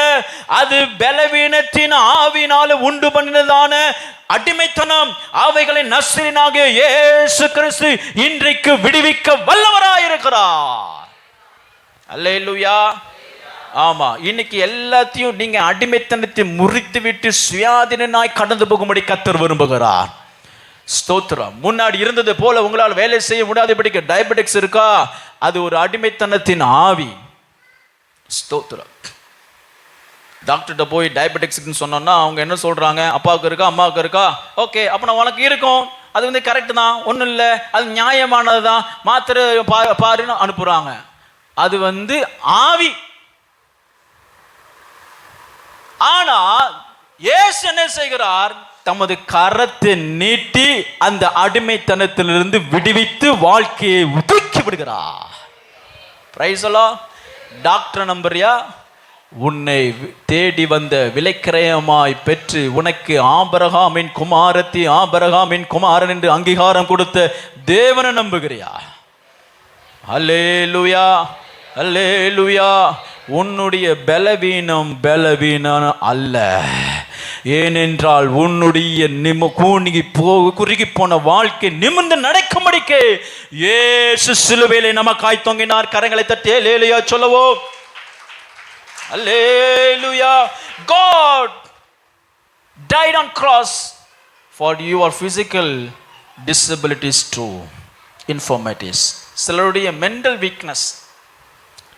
அது பலவீனத்தின் ஆவியினால உண்டு பண்ணினதான அடிமைத்தனம். அவைகளை நஸ்ரீனாகிய இயேசு கிறிஸ்து இன்றைக்கு விடுவிக்க வல்லவராயிருக்கிறார். அல்லேலூயா. ஆமா, இன்னைக்கு எல்லாத்தையும் நீங்க அடிமைத்தனத்தை முறித்து விட்டு சுயாதீனாய் கடந்து போகும்படி கர்த்தர் விரும்புகிறார். ஸ்தோத்திரம். முன்னாடி இருந்தது போல உங்களால் வேலை செய்ய முடியாதபடிக்கு டயபெட்டிக்ஸ் இருக்கா? அது ஒரு அடிமைத்தனத்தின் ஆவி. ஸ்தோத்திரம். டாக்டர்கிட்ட போய் டயபெட்டிக்ஸ்ன்னு சொன்னோம்னா அவங்க என்ன சொல்றாங்க? அப்பாவுக்கு இருக்கா, அம்மாவுக்கு இருக்கா, ஓகே அப்ப நான் உனக்கு இருக்கும், அது கரெக்ட் தான், ஒன்றும் இல்லை, அது நியாயமானது தான், மாத்திரை பாருன்னு அனுப்புறாங்க. அது ஆவி. ஆனா இயேசு என்ன செய்கிறார்? தமது கரத்தை நீட்டி அந்த அடிமைத்தனத்திலிருந்து விடுவித்து வாழ்க்கையை உதிக்கி விடுகிறார். Price the Lord. டாக்டர் நம்புறியா? உன்னை தேடி வந்த விலைக்கிரயமாய் பெற்று உனக்கு ஆபிரகாமின் குமாரத்தி, ஆபிரகாமின் குமாரன் என்று அங்கீகாரம் கொடுத்த தேவனை நம்புகிறியா? அல்லேலூயா, அல்லேலூயா. உன்னுடைய பலவீனம் அல்ல. ஏனென்றால் உன்னுடைய குறுகி போன வாழ்க்கை நிமிர்ந்து நடக்கும்படிக்கு இயேசு சிலுவையிலே நமக்காய் தொங்கினார். கரங்களை தட்டி அல்லேலூயா சொல்லுவோம். Hallelujah. God died on cross for your physical disabilities too, infirmities. சிலருடைய மென்டல் வீக்னஸ்,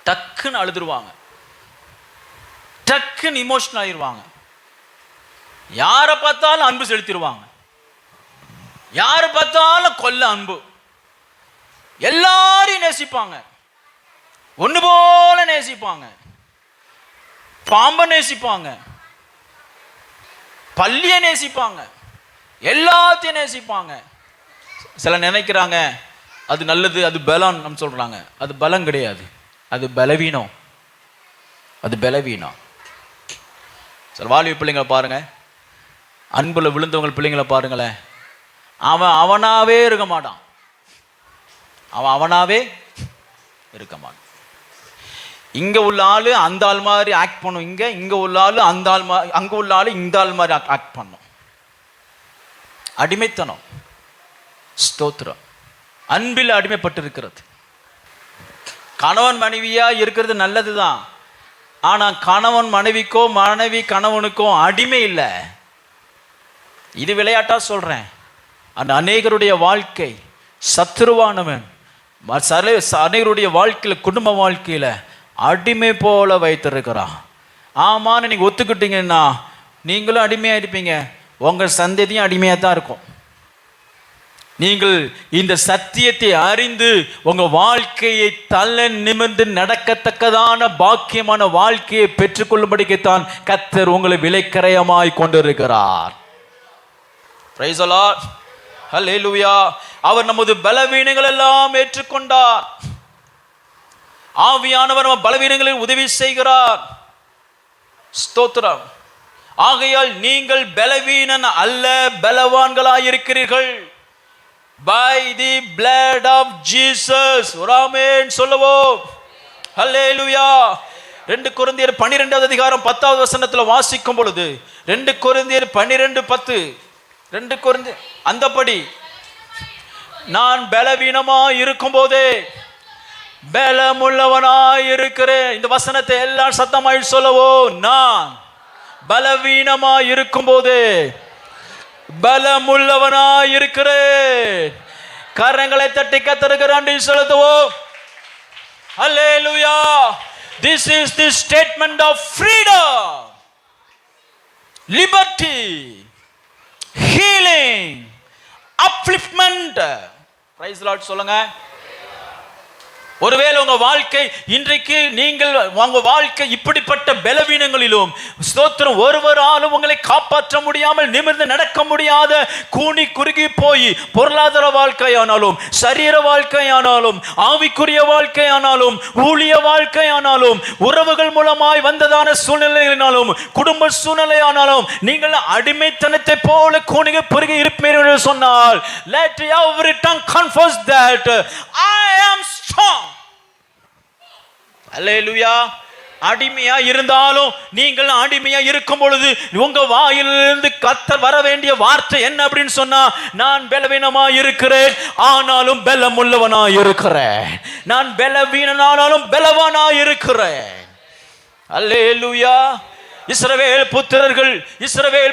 டக்குன்னு அழுதுருவாங்க, டக்குன்னு இமோஷனல் ஆகிடுவாங்க, யாரை பார்த்தாலும் அன்பு செலுத்திடுவாங்க, யாரை பார்த்தாலும் கொல்ல அன்பு, எல்லாரையும் நேசிப்பாங்க, ஒன்று போல நேசிப்பாங்க, பாம்பை நேசிப்பாங்க, பள்ளியை நேசிப்பாங்க, எல்லாத்தையும் நேசிப்பாங்க. சில நினைக்கிறாங்க அது நல்லது, அது பலம். நம்ம சொல்றாங்க அது பலம் கிடையாது, அது பலவீனம், அது பலவீனம். சில வாலிப பிள்ளைங்களை பாருங்க, அன்புல விழுந்தவங்க பிள்ளைங்களை பாருங்களேன், அவன் அவனாவே இருக்க மாட்டான், அவன் அவனாவே இருக்க மாட்டான். இங்க உள்ள ஆளு அந்த ஆள் மாதிரி ஆக்ட் பண்ணும், இங்க உள்ள ஆளு அந்த ஆள் மாதிரி, அங்க உள்ள ஆளு இந்த ஆள் மாதிரி ஆக்ட் பண்ணும். அடிமைத்தனம். ஸ்தோத்திரம். அன்பில் அடிமைப்பட்டு இருக்கிறது. கணவன் மனைவியா இருக்கிறது நல்லதுதான், ஆனா கணவன் மனைவிக்கோ மனைவி கணவனுக்கோ அடிமை இல்லை. இது விளையாட்டா சொல்றேன். அந்த அநேகருடைய வாழ்க்கை சத்துருவானவன் அநேகருடைய வாழ்க்கையில, குடும்ப வாழ்க்கையில அடிமை போல வைத்திருக்கிறான். ஆமான்னு நீங்க ஒத்துக்கிட்டீங்கன்னா நீங்களும் அடிமையா இருப்பீங்க, உங்க சந்ததியும் அடிமையா தான் இருக்கும். நீங்கள் இந்த சத்தியத்தை அறிந்து உங்க வாழ்க்கையை தலை நிமிர்ந்து நடக்கத்தக்கதான பாக்கியமான வாழ்க்கையை பெற்றுக்கொள்ளும்படிக்குத்தான் கர்த்தர் உங்களை விலைக்கிரயமாய் கொண்டிருக்கிறார். Price the Lord. ஹல்லேலூயா. அவர் நமது பலவீனங்கள் எல்லாம் ஏற்றுக்கொண்டார். ஆவியானவர் நம்ம பலவீனங்களில் உதவி செய்கிறார். ஸ்தோத்திரம். ஆகையால் நீங்கள் பலவீனன் அல்ல, பலவான்களாய் இருக்கிறீர்கள். by the blood of Jesus. ஆமென் சொல்லுவோம். ஹல்லேலூயா. 2 கொரிந்தியர் 12வது அதிகாரம் 10வது வசனத்துல வாசிக்கும் பொழுது, 2 கொரிந்தியர் 12:10, 2 கொரிந்தியர், அந்தபடி நான் பலவீனமாய் இருக்கும் போதே பலமுள்ளவனாய் இருக்கிறேன். இந்த வசனத்தை எல்லாம் சத்தமாய் சொல்லுவோம். நான் பலவீனமாய் இருக்கும் போதே பலமுள்ளவனாய் இருக்கிறேன். கரங்களை தட்டி கர்த்தருக்கு நன்றி செலுத்துவோம். ஹல்லேலூயா. This is the statement of freedom, liberty, healing, upliftment. Praise the Lord சொல்லுங்க. ஒருவேளை உங்க வாழ்க்கை இன்றைக்கு நீங்கள் உங்க வாழ்க்கை இப்படிப்பட்ட பலவீனங்களிலும், ஸ்தோத்திரம், ஒருவராலும் உங்களை காப்பாற்ற முடியாமல் நிமிர்ந்து நடக்க முடியாத கூனி குறுகி போய் பொருளாதார வாழ்க்கையானாலும், சரீர வாழ்க்கையானாலும், ஆவிக்குரிய வாழ்க்கையானாலும், ஊழிய வாழ்க்கையானாலும், உறவுகள் மூலமாய் வந்ததான சூழ்நிலையினாலும், குடும்ப சூழ்நிலையானாலும் நீங்கள் அடிமைத்தனத்தை போல கூனி குறுகி இருப்பீர்கள் என்று சொன்னால், let every tongue confess that I am strong. அல்லேலூயா. அடிமையா இருந்தாலும், நீங்கள் அடிமையா இருக்கும் பொழுது உங்க வாயிலிருந்து கர்த்தர் வர வேண்டிய வார்த்தை என்ன அப்படின்னு சொன்னா, நான் பலவீனமாய் இருக்கிறேன் ஆனாலும் பலமுள்ளவனாய் இருக்கிறேன், நான் பலவீனனானாலும் பலவானாய் இருக்கிறேன். அல்லேலூயா. இஸ்ரவேல்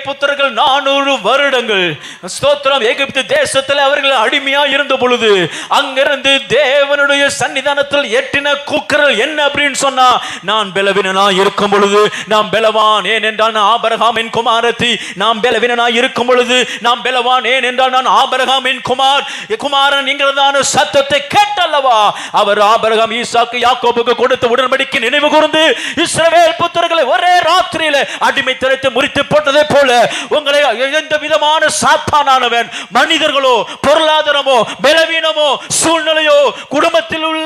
புத்திரர்கள் 400 வருடங்கள் ஸ்தோத்திரம் எகிப்து தேசத்தில் அவர்கள் அடிமையா இருந்த பொழுது, அங்கிருந்து தேவனுடைய சன்னிதானத்தில் எட்டின கூக்குரல் என்ன அப்படின்னு சொன்னா, நான் பலவீனனாய் இருக்கும் பொழுது நான் பலவான், ஏனென்றால் நான் ஆபிரகாமின் குமாரத்தி. நான் பலவீனனாய் இருக்கும் பொழுது நான் பலவான், ஏனென்றால் நான் ஆபிரகாமின் குமாரன் என்கிறதான சத்தத்தை கேட்டல்லவா அவர் ஆபிரகாம், ஈசாக்கு, யாக்கோபுக்கு கொடுத்த உடன்படிக்கை நினைவு கூர்ந்து இஸ்ரவேல் புத்திரர்களை ஒரே ராத்திரி ராத்திரியில அடிமைத்தனத்தை முறித்து போட்டதை போல உங்களை எந்த விதமான சாத்தானானவன் மனிதர்களோ பொருளாதாரமோ பலவீனமோ சூழ்நிலையோ குடும்பத்தில் உள்ள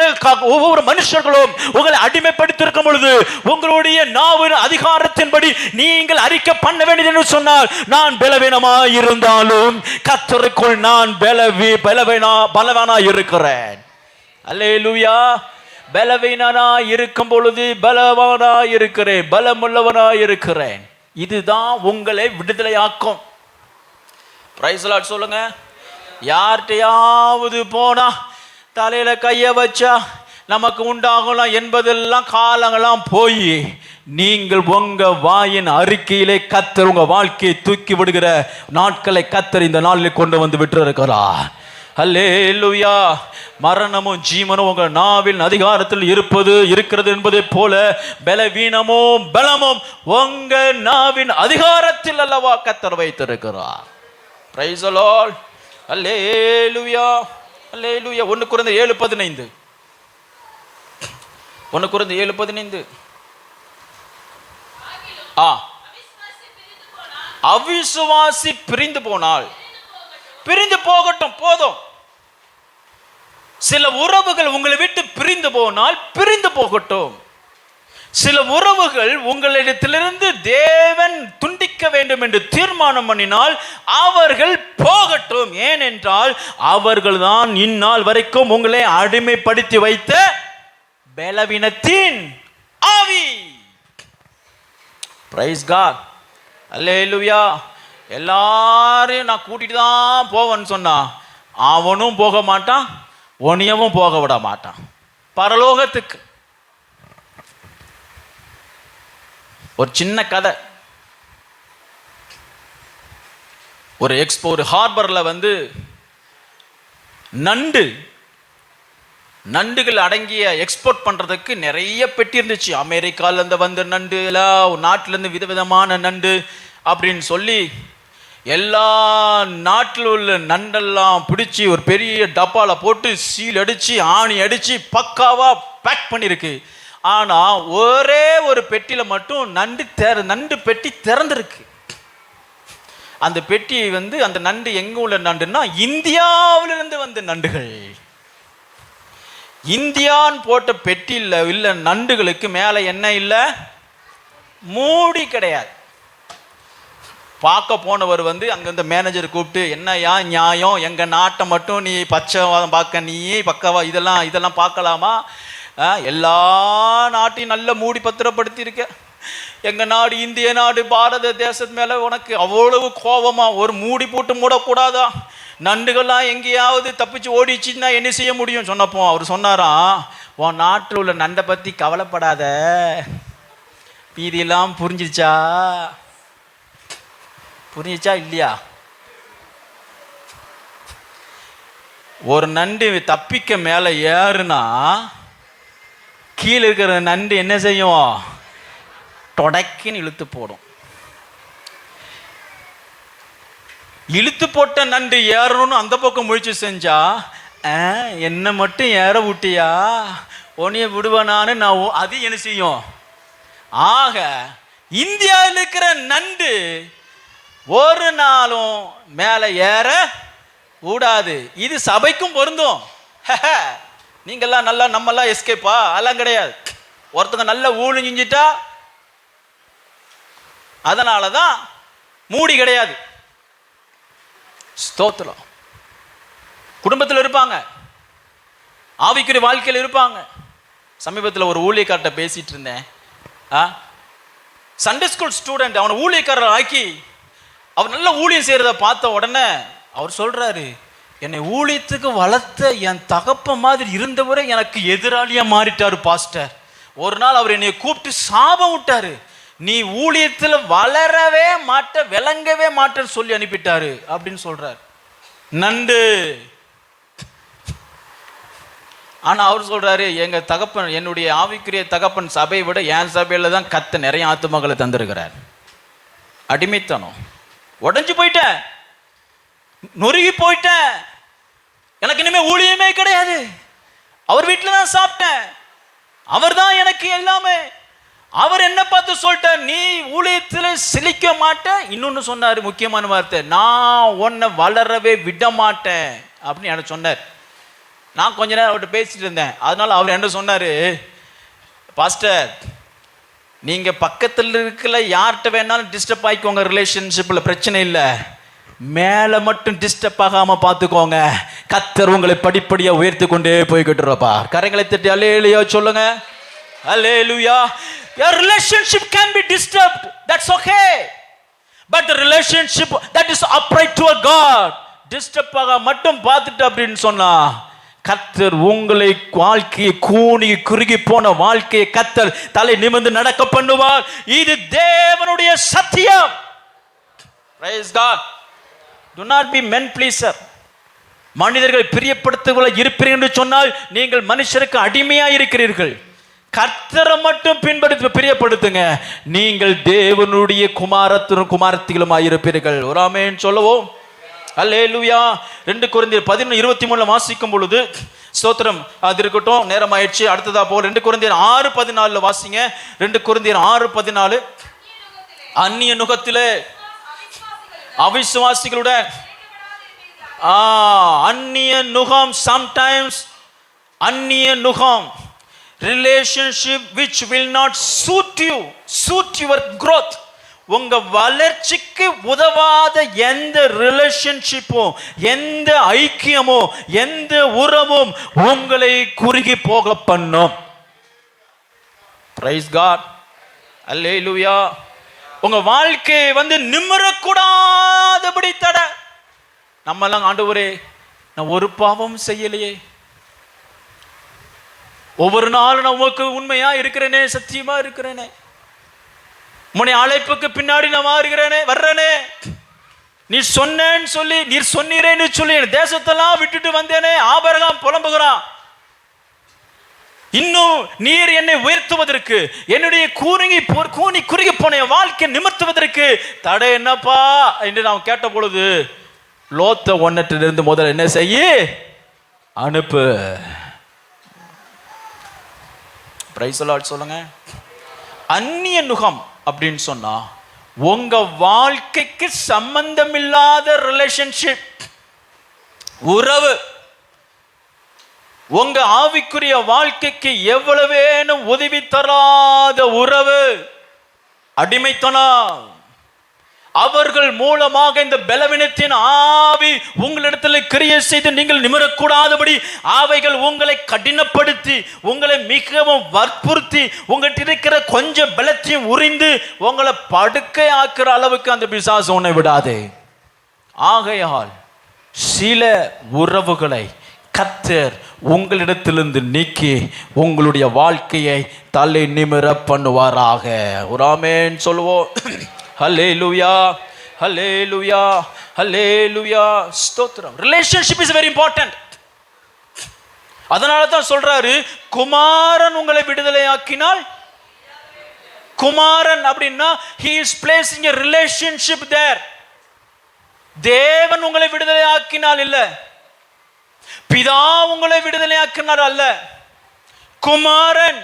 ஒவ்வொரு மனுஷர்களும் உங்களை அடிமைப்படுத்தியிருக்கும் பொழுது உங்களுடைய நாவின் அதிகாரத்தின்படி நீங்கள் அறிக்கை பண்ண வேண்டியது என்று சொன்னால், நான் பலவீனமாய் இருந்தாலும் கர்த்தருக்குள் நான் பலவானாய் இருக்கிறேன். அல்லேலூயா. பலவீனனாய் இருக்கும் பொழுது பலவானாய் இருக்கிறேன், பலமுள்ளவனாய் இருக்கிறேன். இதுதான் உங்களை விடுதலையாக்கும். பிரைஸ் தி லார்ட் சொல்லுங்க. யார்கிட்டயாவது போனா தலையில கைய வச்சா நமக்கு உண்டாகலாம் என்பதெல்லாம் காலங்களாம் போய் நீங்கள் உங்க வாயின் அறிக்கையிலே கர்த்தர் உங்க வாழ்க்கையை தூக்கி விடுகிற நாட்களை கர்த்தர் இந்த நாளில் கொண்டு வந்து விட்டிருக்கிறார். அல்லேலூயா. மரணமும் ஜீவனும் உங்க நாவின் அதிகாரத்தில் இருக்கிறது என்பதை போல பலவீனமும் பலமும் உங்க நாவின் அதிகாரத்தில் அல்லவா கர்த்தர் வைத்திருக்கிறார். Price the Lord. அல்லேலூயா. அல்லேலூயா. 1 கொரிந்தியர் 7:15. 1 கொரிந்தியர் 7:15. அவிசுவாசி பிரிந்து போனால் பிரிந்து போகட்டும், போதும். சில உறவுகள் உங்களை விட்டு பிரிந்து போனால் பிரிந்து போகட்டும். சில உறவுகள் உங்களிடத்திலிருந்து தேவன் துண்டிக்க வேண்டும் என்று தீர்மானம் பண்ணினால் அவர்கள் போகட்டும். ஏனென்றால் அவர்கள் தான் இந்நாள் வரைக்கும் உங்களை அடிமைப்படுத்தி வைத்த பலவீனத்தின் ஆவி. Praise God. அல்லேலூயா. எல்லாரையும் நான் கூட்டிட்டு தான் போவேன்னு சொன்னா அவனும் போக மாட்டான், உன்னையவும் போக விட மாட்டான் பரலோகத்துக்கு. ஒரு சின்ன கதை. ஒரு ஹார்பர்ல நண்டுகள் அடங்கிய எக்ஸ்போர்ட் பண்றதுக்கு நிறைய பெட்டி இருந்துச்சு. அமெரிக்கால இருந்து நண்டு, நாட்டில இருந்து விதவிதமான நண்டு அப்படின்னு சொல்லி எல்லா நாட்டில் உள்ள நண்டெல்லாம் பிடிச்சி ஒரு பெரிய டப்பால போட்டு சீல் அடிச்சு ஆணி அடிச்சு பக்காவா பேக் பண்ணிருக்கு. ஆனா ஒரே ஒரு பெட்டியில மட்டும் நண்டு பெட்டி திறந்திருக்கு. அந்த பெட்டி அந்த நண்டு எங்க உள்ள நண்டுன்னா இந்தியாவிலிருந்து வந்த நண்டுகள். இந்தியான் போட்ட பெட்டியில் இல்ல நண்டுகளுக்கு மேல என்ன இல்ல, மூடி கிடையாது. பார்க்க போனவர் அங்கிருந்த மேனேஜர் கூப்பிட்டு, என்னையா நியாயம், எங்க நாட்டை மட்டும் நீ பச்சைவாதம் பார்க்க, நீ பக்கவா இதெல்லாம் பார்க்கலாமா? எல்லா நாட்டையும் நல்ல மூடி பத்திரப்படுத்தி இருக்க, எங்க நாடு இந்திய நாடு பாரத தேசத்து மேல உனக்கு அவ்வளவு கோபமா? ஒரு மூடி போட்டு மூடக்கூடாதா? நண்டுகள்லாம் எங்கேயாவது தப்பிச்சு ஓடிச்சுன்னா என்ன செய்ய முடியும் சொன்னப்போ அவர் சொன்னாராம், உன் நாட்டில் உள்ள நண்டை பத்தி கவலைப்படாத, இதெல்லாம் புரிஞ்சிருச்சா இல்லையா? ஒரு நண்டு தப்பிக்க மேல ஏறுனா கீழே இருக்கிற நண்டு என்ன செய்யும்? தொடக்கின்னு இழுத்து போடும். இழுத்து போட்ட நண்டு ஏறணும்னு அந்த பக்கம் முயற்சி செஞ்சா, என்ன மட்டும் ஏற விட்டியா, உன்னைய விடுவானான்னு நான் அது என்ன செய்யும்? ஆக இந்தியாவில் இருக்கிற நண்டு ஒரு நாளும் மேல ஏற கூடாது. இது சபைக்கும் பொருந்தும். நீங்கெல்லாம் நல்லா நம்மெல்லாம் எஸ்கேப்பா? அதெல்லாம் கிடையாது. ஒருத்தங்க நல்லா ஊழி செஞ்சிட்டா அதனாலதான் மூடி கிடையாது. ஸ்தோத்திரம். குடும்பத்தில் இருப்பாங்க, ஆவிக்குரிய வாழ்க்கையில் இருப்பாங்க. சமீபத்தில் ஒரு ஊழியக்கார்ட்ட பேசிட்டு இருந்தேன். சண்டே ஸ்கூல் ஸ்டூடெண்ட், அவனை ஊழியக்காரர் ஆக்கி அவர் நல்ல ஊழியம் செய்யறத பார்த்த உடனே அவர் சொல்றாரு, என்னை ஊழியத்துக்கு வளர்த்த என் தகப்ப மாதிரி இருந்தவரை எனக்கு எதிராளியா மாறிட்டாரு பாஸ்டர். ஒரு நாள் அவர் என்னை கூப்பிட்டு சாபம் விட்டாரு, நீ ஊழியத்தில் வளரவே மாட்ட, விளங்கவே மாட்டேன்னு சொல்லி அனுப்பிட்டாரு அப்படின்னு சொல்றாரு. நண்டு. ஆனா அவர் சொல்றாரு, எங்க தகப்பன், என்னுடைய ஆவிக்குரிய தகப்பன் சபையை விட என் சபையில தான் கத்த நிறைய ஆத்துமக்களை தந்திருக்கிறார். அடிமைத்தனம். உடஞ்சு போயிட்டேன், நொறுகி போயிட்டேன், எனக்கு இனிமே ஊழியமே கிடையாது, அவர் வீட்டில் தான் சாப்பிட்டேன், அவர் தான் எனக்கு எல்லாமே, அவர் என்ன பார்த்து சொல்லிட்டார், நீ ஊழியத்தில் சிலிக்க மாட்டேன். இன்னொன்னு சொன்னாரு, முக்கியமான வார்த்தை, நான் உன்னை வளரவே விட மாட்டேன் அப்படின்னு எனக்கு சொன்னார். நான் கொஞ்ச நேரம் அவர்கிட்ட பேசிட்டு இருந்தேன். அதனால அவர் என்ன சொன்னாரு, பாஸ்டர் நீங்க பக்கத்தில் இருக்கல யார்கிட்ட வேணாலும் டிஸ்டர்ப் ஆகிக்கோங்க, ரிலேஷன்ஷிப்ல பிரச்சனை இல்லை, மேல மட்டும் டிஸ்டர்ப் ஆகாம பார்த்துக்கோங்க, கர்த்தர் உங்களை படிப்படியா உயர்த்தி கொண்டே போய்கிட்டு இருப்பா. கரங்களை தட்டி அல்லேலூயா சொல்லுங்க. அல்லேலூயா. Your relationship can be disturbed, that's okay, but the relationship that is upright to a God, disturb ஆக மட்டும் பார்த்துட்டு அப்படின்னு சொன்னா, கர்த்தர் உங்களை வாழ்க்கையை கூனி குறுகி போன வாழ்க்கையை கர்த்தர் தலை நிமிர்ந்து நடக்க பண்ணுவார். இது தேவனுடைய சத்தியம். Praise God. Do not be men pleaser. மனிதர்களை பிரியப்படுத்துவதில் இருப்பீர்கள் என்று சொன்னால் நீங்கள் மனுஷருக்கு அடிமையா இருக்கிறீர்கள். கர்த்தரை மட்டும் பிரியப்படுத்துங்க, நீங்கள் தேவனுடைய குமாரத்திகளுமாய் இருப்பீர்கள். ஒரு ஆமென் சொல்லுவோம். அல்லேலூயா. 2 கொரிந்தியர் 11:23 வாசிக்கும் பொழுது, ஸ்தோத்திரம், அது இருக்கட்டும், நேரம் ஆயிடுச்சு. அடுத்ததா போ 2 கொரிந்தியர் 6:14 வாசிங்க. 2 கொரிந்தியர் 6:14. அந்நிய நுகத்திலே அவிசுவாசிகளுடன் அந்நிய நுகம், சம்டைம்ஸ் அந்நிய நுகம், relationship which will not suit your growth. உங்க வளர்ச்சிக்கு உதவாத எந்த ரிலேஷன்ஷிப்பும், எந்த ஐக்கியமும், எந்த உறவும் உங்களை குறுகி போக பண்ணும். Praise God. அல்லேலூயா. உங்க வாழ்க்கை நிமிரக்கூடாதபடி தடை. நம்ம எல்லாம், ஆண்டவரே நான் ஒரு பாவம் செய்யலையே, ஒவ்வொரு நாளும் நான் உமக்கு உண்மையா இருக்கிறேனே, சத்தியமா இருக்கிறேனே, உன்னுடைய அழைப்புக்கு பின்னாடி நான் வர்றேனே, நீ சொன்னேன்னு சொல்லி, நீர் சொன்னீரேன்னு சொல்லி தேசத்தெல்லாம் விட்டுட்டு வந்தேனே. ஆபிரகாம் புலம்புகிறான், இன்னும் நீர் என்னை உயர்த்துவதற்கு, என்னுடைய கூனி குறுகி போன வாழ்க்கை நிமிர்த்துவதற்கு தடை என்னப்பா என்று நாம் கேட்ட பொழுது, லோத்த ஒன்னற்றிலிருந்து முதல்ல என்ன செய்ய அனுப்பு. பிரைஸ் தி லார்ட் சொல்லுங்க. அந்நிய நுகம் அப்படின்னு சொன்னா உங்க வாழ்க்கைக்கு சம்பந்தமில்லாத ரிலேஷன்ஷிப், உறவு, உங்க ஆவிக்குரிய வாழ்க்கைக்கு எவ்வளவேனும் உதவி தராத உறவு, அடிமைத்தனம், அவர்கள் மூலமாக இந்த பலவீனத்தின் ஆவி உங்களிடத்தில் கிரியை செய்து நீங்கள் நிமிரக்கூடாதபடி அவைகள் உங்களை கடினப்படுத்தி, உங்களை மிகவும் வற்புறுத்தி, உங்கள்கிட்ட இருக்கிற கொஞ்சம் பலத்தையும் உரிந்து உங்களை படுக்கை ஆக்குற அளவுக்கு அந்த பிசாசு உன்னை விடாதே. ஆகையால் சில உறவுகளை கர்த்தர் உங்களிடத்திலிருந்து நீக்கி உங்களுடைய வாழ்க்கையை தலை நிமிர பண்ணுவாராக. ஒரு ஆமென் சொல்லுவோம். ஹல்லேலூயா, ஹல்லேலூயா, ஹல்லேலூயா, ஸ்தோத்திரம். Relationship is very important. அதனால தான் சொல்றாரு, குமாரன் உங்களை விடுதலையாக்கினால், குமாரன் அப்படின்னா he is placing a relationship there. தேவன் உங்களை விடுதலையாக்கினால் இல்ல, பிதா உங்களை விடுதலையாக்கினார் அல்ல, குமாரன்,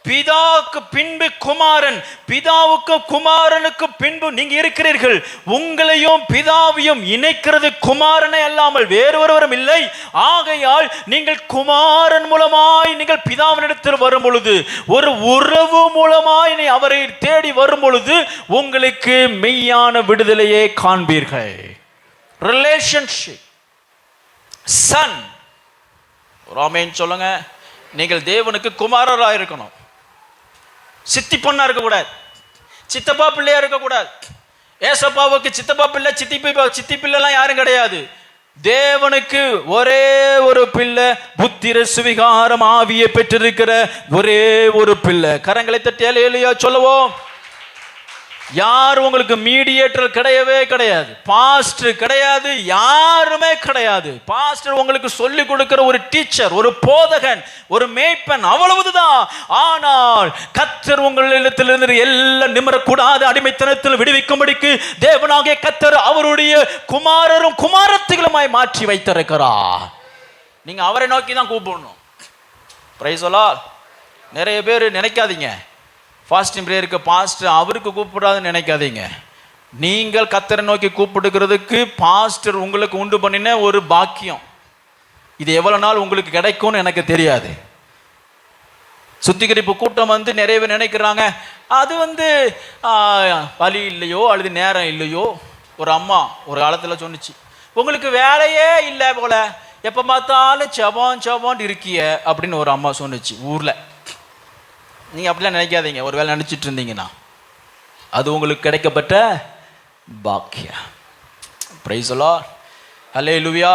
பிதாவுக்கு பின்பு குமாரன், பிதாவுக்கு குமாரனுக்கு பின்பு நீங்க இருக்கிறீர்கள். உங்களையும் பிதாவையும் இணைக்கிறது குமாரனை அல்லாமல் வேறு ஒருவரும் இல்லை. ஆகையால் நீங்கள் குமாரன் மூலமாய் நீங்கள் பிதாவினிடத்தில் வரும் பொழுது, ஒரு உறவு மூலமாய் அவரை தேடி வரும் பொழுது உங்களுக்கு மெய்யான விடுதலையை காண்பீர்கள். Relationship, Sun. ஆமென் சொல்லுங்க. நீங்கள் தேவனுக்கு குமாரராக இருக்கணும். சித்தி பொண்ணா இருக்கக்கூடாது, சித்தப்பா பிள்ளையா இருக்கக்கூடாது. ஏசப்பாவுக்கு சித்தப்பா பிள்ளை, சித்தி பிள்ளைலாம் யாரும் கிடையாது. தேவனுக்கு ஒரே ஒரு பிள்ளை, புத்திர சுவிகாரம் ஆவியை பெற்றிருக்கிற ஒரே ஒரு பிள்ளை. கரங்களை தட்டி அல்லேலூயா சொல்லுவோம். யார் உங்களுக்கு மீடியேட்டர் கிடையவே கிடையாது, பாஸ்டர் கிடையாது, யாருமே கிடையாது. பாஸ்டர் உங்களுக்கு சொல்லிக் கொடுக்கிற ஒரு டீச்சர், ஒரு போதகன், ஒரு மேய்ப்பன், அவ்வளவுதான். ஆனால் கர்த்தர் உங்களிடத்திலிருந்து எல்லாம் நிமிரக்கூடாத அடிமைத்தனத்தில் விடுவிக்கும்படிக்கு தேவனாகிய கர்த்தர் அவருடைய குமாரரும் குமாரத்திகளுமாய் மாற்றி வைத்திருக்கிறார். நீங்க அவரை நோக்கி தான் கூப்பிடணும். Price the Lord. நிறைய பேர் நினைக்காதீங்க, ஃபாஸ்டிங் ப்ரேயருக்கு பாஸ்டர் அவருக்கு கூப்பிடாதுன்னு நினைக்காதீங்க. நீங்கள் கர்த்தரை நோக்கி கூப்பிடுகிறதுக்கு பாஸ்டர் உங்களுக்கு உண்டு பண்ணின ஒரு பாக்கியம். இது எவ்வளோ நாள் உங்களுக்கு கிடைக்கும்னு எனக்கு தெரியாது. சுத்திகரிப்பு கூட்டம் நிறைய பேர் நினைக்கிறாங்க அது வழி இல்லையோ அல்லது நேரம் இல்லையோ. ஒரு அம்மா ஒரு காலத்தில் சொன்னிச்சு, உங்களுக்கு வேலையே இல்லை போல, எப்போ பார்த்தாலும் செபான் இருக்கிய அப்படின்னு ஒரு அம்மா சொன்னிச்சு ஊரில். நீங்கள் அப்படிலாம் நினைக்காதீங்க. ஒரு வேலை நினச்சிட்டு இருந்தீங்கன்னா அது உங்களுக்கு கிடைக்கப்பட்ட பாக்கியம். பிரைஸ் தி லார்ட், ஹல்லேலூயா.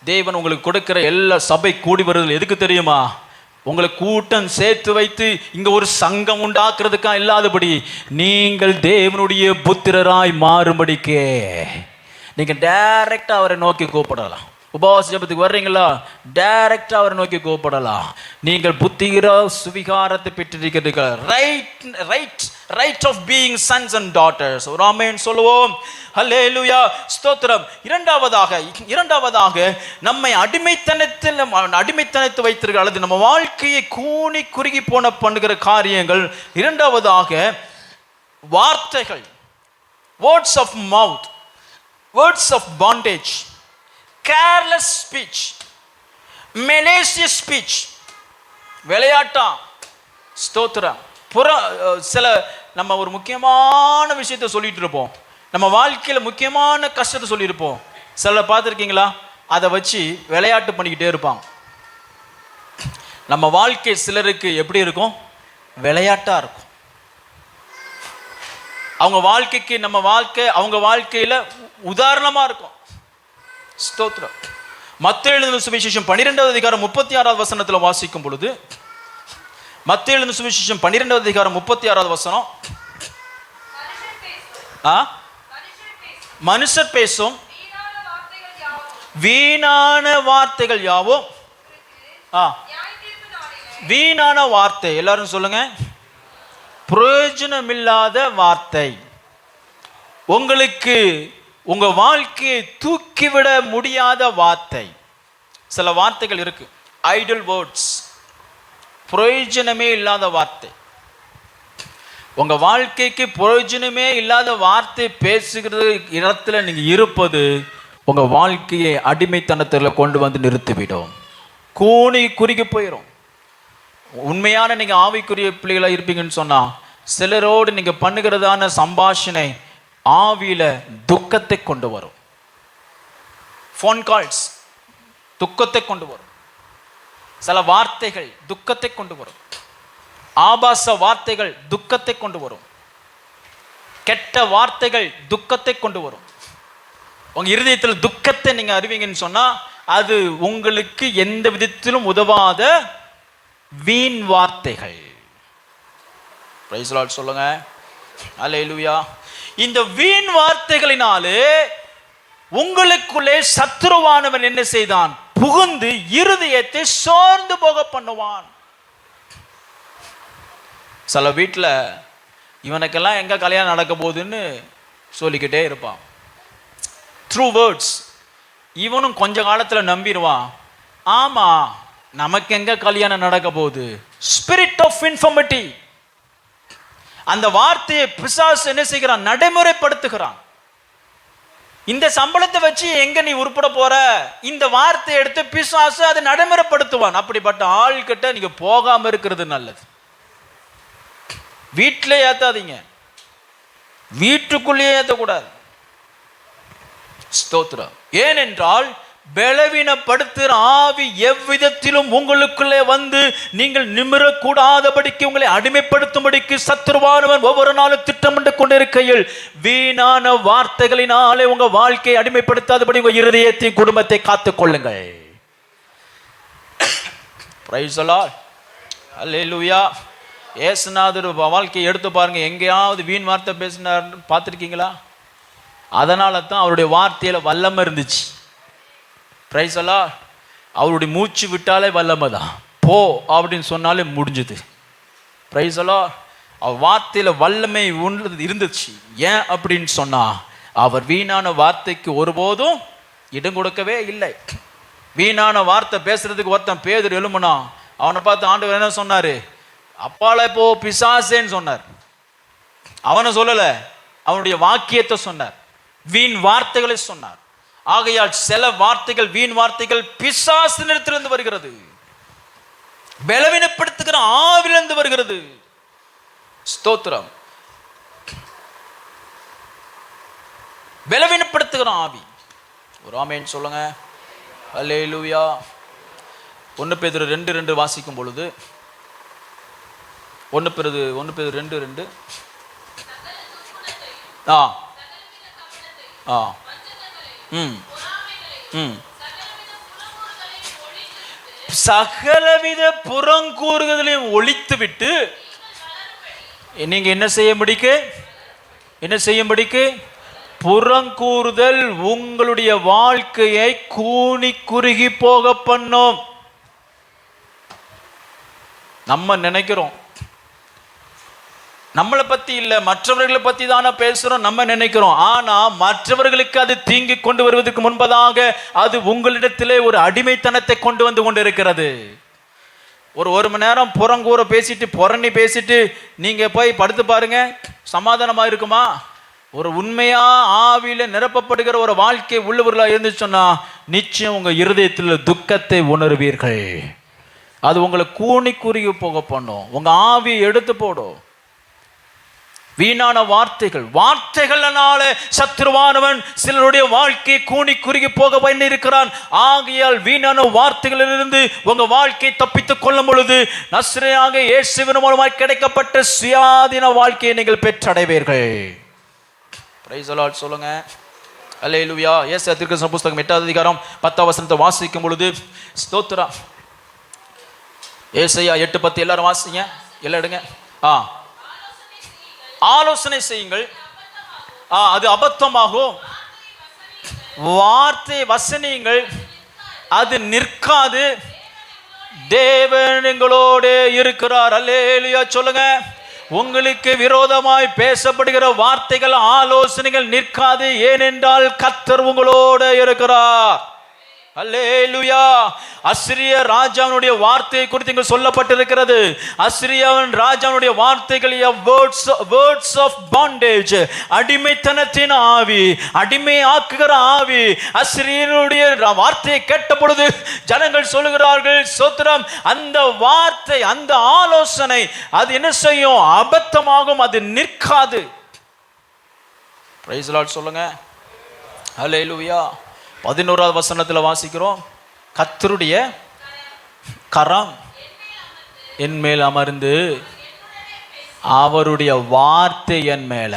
தேவன் உங்களுக்கு கொடுக்கிற எல்லா சபை கூடி வருதல் எதுக்கு தெரியுமா? உங்களை கூட்டம் சேர்த்து வைத்து இங்க ஒரு சங்கம் உண்டாக்குறதுக்கா இல்லாதபடி நீங்கள் தேவனுடைய புத்திரராய் மாறும்படிக்கே நீங்க டைரக்டா அவரை நோக்கி கூப்பிடலாம். உபவாச ஜெபத்துக்கு வர்றீங்களா, டைரக்டா அவரை நோக்கி கூப்பிடலாம். நீங்கள் புத்திர சுவிகாரத்தை பெற்றிருக்கிறீர்கள். Right of being sons and daughters. ஒரு ஆமென் சொல்லுவோம். ஹல்லேலூயா, ஸ்தோத்திரம். இரண்டாவதாக நம்மை அடிமைத்தனத்தை வைத்திருக்கிற அல்லது நம்ம வாழ்க்கையை கூனி குறுகி போன பண்ணுகிற காரியங்கள். இரண்டாவதாக வார்த்தைகள், words of mouth, words of bondage, careless speech, malicious speech, விளையாட்டா. ஸ்தோத்திரம். சில நம்ம ஒரு முக்கியமான விஷயத்தை சொல்லிட்டு இருப்போம், நம்ம வாழ்க்கையில் முக்கியமான கஷ்டத்தை சொல்லியிருப்போம். சில பார்த்துருக்கீங்களா, அதை வச்சு விளையாட்டு பண்ணிக்கிட்டே இருப்பாங்க. நம்ம வாழ்க்கை சிலருக்கு எப்படி இருக்கும்? விளையாட்டாக இருக்கும். அவங்க வாழ்க்கைக்கு நம்ம வாழ்க்கை அவங்க வாழ்க்கையில் உதாரணமாக இருக்கும். ஸ்தோத்திரம். மத்தேயு எழுதின சுவிசேஷம் 12வது அதிகாரம் 36வது வசனத்தில் வாசிக்கும் பொழுது, மத்தேயு எழுதின சுவிசேஷம் 12வது அதிகாரம் 36வது வசனம், மனுஷர் பேசும் வீணான வார்த்தைகள் யாவும். வீணான வார்த்தை, எல்லாரும் சொல்லுங்க, பிரயோஜனமில்லாத வார்த்தை. உங்களுக்கு உங்க வாழ்க்கையை தூக்கிவிட முடியாத வார்த்தை. சில வார்த்தைகள் இருக்கு, ஐடல் வேர்ட்ஸ், பிரயோஜனமே இல்லாத வார்த்தை. உங்க வாழ்க்கைக்கு பிரயோஜனமே இல்லாத வார்த்தை பேசுகிறது இடத்துல நீங்க இருப்பது உங்க வாழ்க்கையை அடிமைத்தனத்தில் கொண்டு வந்து நிறுத்திவிடும். கூனி குறுகி போயிடும். உண்மையான நீங்க ஆவிக்குரிய பிள்ளைகளா இருப்பீங்கன்னு சொன்னா, சிலரோடு நீங்க பண்ணுகிறதான சம்பாஷணை ஆவியில துக்கத்தை கொண்டு வரும். ஃபோன் கால்ஸ் துக்கத்தை கொண்டு வரும். சில வார்த்தைகள் துக்கத்தை கொண்டு வரும். ஆபாச வார்த்தைகள் துக்கத்தை கொண்டு வரும். கெட்ட வார்த்தைகள் துக்கத்தை கொண்டு வரும். உங்க இருதயத்தில் துக்கத்தை நீங்க அறிவீங்கன்னு சொன்னா, அது உங்களுக்கு எந்த விதத்திலும் உதவாத வீண் வார்த்தைகள். பிரைஸ் தி லார்ட் சொல்லுங்க. அல்லேலூயா. இந்த வீண் வார்த்தைகளினாலே உங்களுக்குள்ளே சத்துருவானவன் என்ன செய்தான்? புகுந்து இருதயத்தை சோர்ந்து போக பண்ணுவான். சில வீட்டில் இவனுக்கெல்லாம் எங்க கல்யாணம் நடக்க போகுதுன்னு சொல்லிக்கிட்டே இருப்பான். த்ரூ வேர்ட்ஸ் இவனும் கொஞ்ச காலத்தில் நம்பிடுவான். ஆமா, நமக்கு எங்க கல்யாணம் நடக்க போகுது. ஸ்பிரிட் ஆஃப் இன்ஃபர்மிட்டி, அந்த வார்த்தையை பிசாசு என்ன செய்கிறான்? நடைமுறைப்படுத்துகிறான். இந்த சம்பளத்தை வச்சு எங்க நீ உருப்பட போற? இந்த வார்த்தையை எடுத்து பிசாசு அதை நடைமுறைப்படுத்துவான். அப்படிப்பட்ட ஆள்கிட்ட நீங்க போகாம இருக்கிறது நல்லது. வீட்டிலே ஏத்தாதீங்க, வீட்டுக்குள்ளேயே ஏத்தக்கூடாது. ஸ்தோத்திரம். ஏனென்றால் பலவீனப்படுத்துகிற ஆவி எவ்விதத்திலும் உங்களுக்குள்ளே வந்து நீங்கள் நிமிரக்கூடாதபடிக்கு உங்களை அடிமைப்படுத்தும்படிக்கு சத்துருவானவன் ஒவ்வொரு நாளும் திட்டமிட்டு கொண்டிருக்கையில் வீணான வார்த்தைகளினாலே உங்க வாழ்க்கையை அடிமைப்படுத்தாதபடி உங்க இருதயத்தையும் குடும்பத்தை காத்துக் கொள்ளுங்கள். Price the Lord. அல்லேலூயா. ஏசுநாதர் வாழ்க்கையை எடுத்து பாருங்க, எங்கேயாவது வீண் வார்த்தை பேசினார் பார்த்துருக்கீங்களா? அதனால தான் அவருடைய வார்த்தையில வல்லமை இருந்துச்சு. Price the Lord. அவருடைய மூச்சு விட்டாலே வல்லமை தான். போ அப்படின்னு சொன்னாலே முடிஞ்சது. Price the Lord. அவர் வார்த்தையில வல்லமை இருந்துச்சு. ஏன் அப்படின்னு சொன்னா, அவர் வீணான வார்த்தைக்கு ஒருபோதும் இடம் கொடுக்கவே இல்லை. வீணான வார்த்தை பேசுறதுக்கு ஒருத்தன் பேதுரு எழும்புனா, அவனை பார்த்து ஆண்டவர் என்ன சொன்னாரு? அப்பால இப்போ பிசாசேன்னு சொன்னார், அவனை சொல்லல, அவனுடைய வாக்கியத்தை சொன்னார், வீண் வார்த்தைகளை சொன்னார். ஆகையால் சில வார்த்தைகள், வீண் வார்த்தைகள் பிசாசினிடத்திலிருந்து வருகிறது, பலவீனப்படுத்துகிற ஆவிலிருந்து வருகிறது. ஸ்தோத்திரம். பலவீனப்படுத்துகிற ஆவி. ஒரு ஆமென் சொல்லுங்க. அல்லேலூயா. 1 பேதுரு 2:2 வாசிக்கும் பொழுது, 1 பேதுரு 2:2 சகலவித புறங்கூறுகளையும் ஒழித்து விட்டு நீங்க என்ன செய்யும்படிக்கு புறங்கூறுதல் உங்களுடைய வாழ்க்கையை கூனி குறுகி போக பண்ணும். நம்ம நினைக்கிறோம் நம்மளை பத்தி இல்ல, மற்றவர்களை பத்தி தானே பேசுறோம் நம்ம நினைக்கிறோம். ஆனா மற்றவர்களுக்கு அது தீங்கி கொண்டு வருவதற்கு முன்பதாக அது உங்களிடத்திலே ஒரு அடிமைத்தனத்தை கொண்டு வந்து கொண்டிருக்கிறது. ஒரு மணி நேரம் புறங்கூற பேசிட்டு புறணி பேசிட்டு நீங்க போய் படுத்து பாருங்க, சமாதானமா இருக்குமா? ஒரு உண்மையா ஆவியில நிரப்பப்படுகிற ஒரு வாழ்க்கை உள்ளவர்களா இருந்துச்சுன்னா நிச்சயம் உங்க இருதயத்தில் துக்கத்தை உணர்வீர்கள். அது உங்களை கூனி குறுகி போக பண்ணும், உங்க ஆவியை எடுத்து போடும். வீணான வார்த்தைகள்னால சத்துருவானவன் சிலருடைய வாழ்க்கையை கூனி குறுகி போக பண்ணி இருக்கிறான். ஆகையால் வீணான வார்த்தைகளிலிருந்து உங்க வாழ்க்கையை தப்பித்துக் கொள்ளும் பொழுது நஸ்ரேயாக இயேசுவின் மூலமாய் கிடைக்கப்பட்ட சுயாதீன வாழ்க்கையை நீங்கள் பெற்றடைவீர்கள். பிரைஸ் தி லார்ட் சொல்லுங்க. அல்லேலூயா. ஏசாயா தீர்க்கதரிசன புத்தகம் 8ஆம் அதிகாரம் 10ஆம் வசனத்தை வாசிக்கும் பொழுது, ஸ்தோத்திரம், ஏசாயா 8:10 எல்லாரும் வாசிங்க, எல்லாம் எடுங்க. ஆலோசனை செய்யுங்கள், அது அபத்தமாகும். வார்த்தை வசனியுங்கள், அது நிற்காது. தேவன் எங்களோடு இருக்கிறார். அல்லேலூயா சொல்லுங்க. உங்களுக்கு விரோதமாய் பேசப்படுகிற வார்த்தைகள், ஆலோசனைகள் நிற்காது. ஏனென்றால் கர்த்தர் உங்களோடு இருக்கிறார். அல்லேலூயா. அஸ்ரிய ராஜாவுடைய வார்த்தையை குறித்து இங்கு சொல்லப்பட்டிருக்கிறது. அஸ்ரியாவின் ராஜாவுடைய வார்த்தைகள் words of bondage, அடிமைத்தனத்தின் ஆவி, அடிமை ஆக்குகிற ஆவி. அஸ்ரியனுடைய வார்த்தையை கேட்ட பொழுது ஜனங்கள் சொல்லுகிறார்கள், சோத்திரம், அந்த வார்த்தை, அந்த ஆலோசனை அது என்ன செய்யும்? அபத்தமாகும், அது நிற்காது. பிரைஸ் தி லார்ட் சொல்லுங்க. அல்லேலூயா. 11ஆவது வசனத்தில் வாசிக்கிறோம், கர்த்தருடைய கரம் என் மேல் அமர்ந்து அவருடைய வார்த்தை என் மேல.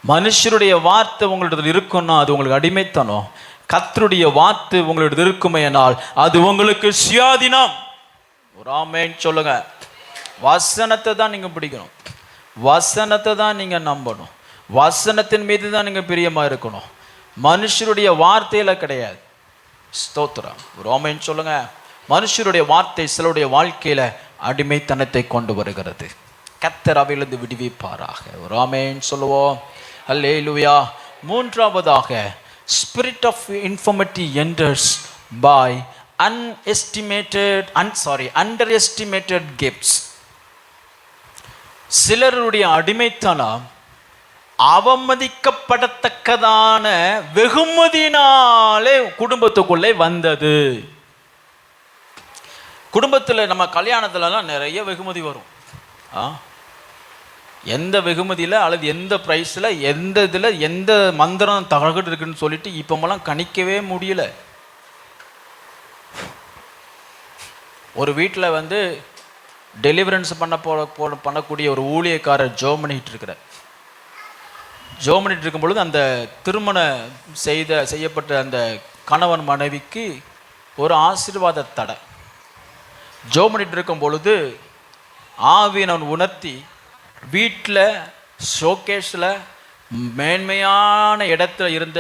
மனுஷருடைய வார்த்தை உங்களிடத்தில் இருக்குன்னா அது உங்களுக்கு அடிமைத்தனம். கர்த்தருடைய வார்த்தை உங்களிடத்தில் இருக்குமேனால் அது உங்களுக்கு சுயாதீனம். ஒரு ஆமென் சொல்லுங்க. வசனத்தை தான் நீங்க பிடிக்கணும், வசனத்தை தான் நீங்க நம்பணும், வசனத்தின் மீது தான் நீங்க பிரியமா இருக்கணும், மனுஷருடைய வார்த்தையில கிடையாது. ஸ்தோத்திரம். ஒரு ஆமென் சொல்லுங்க. மனுஷருடைய வார்த்தை சிலருடைய வாழ்க்கையில அடிமைத்தனத்தை கொண்டு வருகிறது. கர்த்தர் அவையிலிருந்து விடுவிப்பாராக. ஒரு ஆமென் சொல்லுவோம். அல்லேலூயா. மூன்றாவதாக, spirit of infirmity enters by underestimated gifts. சிலருடைய அடிமைத்தனம் அவமதிக்கப்படத்தக்கதான வெகுமதினாலே குடும்பத்துக்குள்ளே வந்தது. குடும்பத்தில் நம்ம கல்யாணத்துலலாம் நிறைய வெகுமதி வரும். எந்த வெகுமதியில் அல்லது எந்த ப்ரைஸில் எந்த இதில் எந்த மந்திரம் தகடு இருக்குன்னு சொல்லிட்டு இப்போமெல்லாம் கணிக்கவே முடியல. ஒரு வீட்டில் வந்து டெலிவரன்ஸ் பண்ணக்கூடிய ஒரு ஊழியக்காரர் ஜெபம் பண்ணிட்டு இருக்கிறார். ஜெபம் பண்ணிட்டு இருக்கும் பொழுது அந்த திருமணம் செய்யப்பட்ட அந்த கணவன் மனைவிக்கு ஒரு ஆசீர்வாத தடை. ஜெபம் பண்ணிட்டு இருக்கும் பொழுது ஆவியனவன் உணர்த்தி வீட்டில் ஷோகேஸில் மேன்மையான இடத்துல இருந்த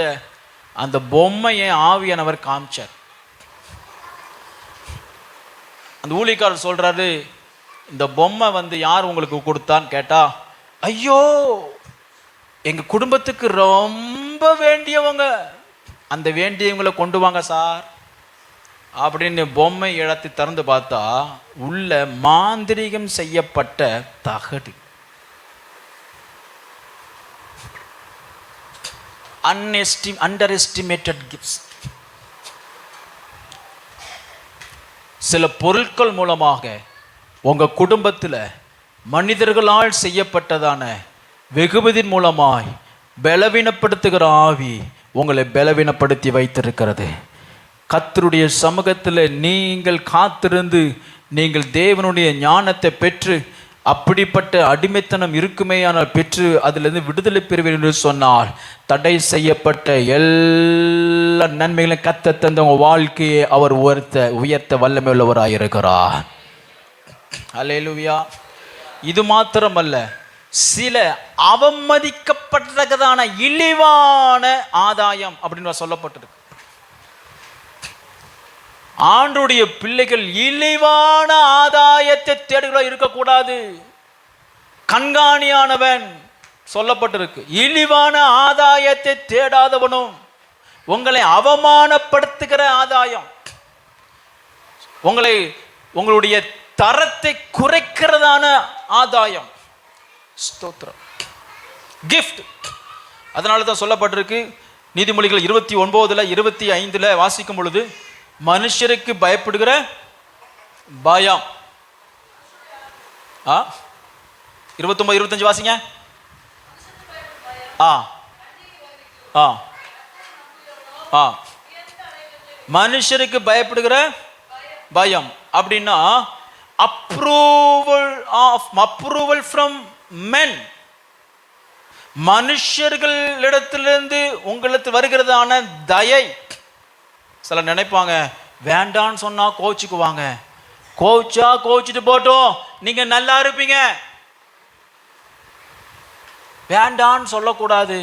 அந்த பொம்மையை ஆவியானவர் காமிச்சார். அந்த ஊழியக்காரர் சொல்றாரு, இந்த பொம்மை வந்து யார் உங்களுக்கு கொடுத்தான்னு கேட்டா, ஐயோ எங்க குடும்பத்துக்கு ரொம்ப வேண்டியவங்க, அந்த வேண்டியவங்களை கொண்டு வாங்க சார். அப்படின்னு பொம்மை இடத்தை திறந்து பார்த்தா உள்ள மாந்திரிகம் செய்யப்பட்ட தகடு. Under estimated gifts. சில பொருட்கள் மூலமாக உங்க குடும்பத்தில் மனிதர்களால் செய்யப்பட்டதான வெகுமதியின் மூலமாய் பலவீனப்படுத்துகிற ஆவி உங்களை பலவீனப்படுத்தி வைத்திருக்கிறது. கர்த்தருடைய சமூகத்தில் நீங்கள் காத்திருந்து நீங்கள் தேவனுடைய ஞானத்தை பெற்று அப்படிப்பட்ட அடிமைத்தனம் இருக்குமேயானால் பெற்று அதிலிருந்து விடுதலை பெறுவீர்கள் என்று சொன்னால் தடை செய்யப்பட்ட எல்லா நன்மைகளையும் கர்த்தர் தந்த உங்கள் வாழ்க்கையை அவர் உயர்த்த வல்லமை உள்ளவராயிருக்கிறார். அல்லேலூயா. இது மாத்திரமல்ல, சில அவமதிக்கப்பட்டதான இழிவான ஆதாயம் அப்படின்னு சொல்லப்பட்டிருக்கு. ஆண்டுடைய பிள்ளைகள் இழிவான ஆதாயத்தை தேடுகளோ இருக்கக்கூடாது. கண்காணியானவன் சொல்லப்பட்டிருக்கு. இழிவான ஆதாயத்தை தேடாதவனும் உங்களை அவமானப்படுத்துகிற ஆதாயம், உங்களுடைய தரத்தை குறைக்கிறதான ஆதாயம், ஸ்தோத்திரம், கிஃப்ட். அதனால தான் சொல்லப்பட்டிருக்கு நீதிமொழிகள் 29:25 வாசிக்கும் பொழுது, மனுஷருக்கு பயப்படுகிற பயம். 29:25 வாசிங்க. மனுஷருக்கு பயப்படுகிற பயம் அப்படின்னா அப்ரூவல் ஃப்ரம் மென். மனுஷர்களிடத்திலிருந்து உங்களுக்கு வருகிறதான தயை. சில நினைப்பாங்க வேண்டான்னு சொன்னா கோச்சுக்குவாங்க. கோச்சிட்டு போட்டோம், நீங்க நல்லா இருப்பீங்க. வேண்டான்னு சொல்லக்கூடாது.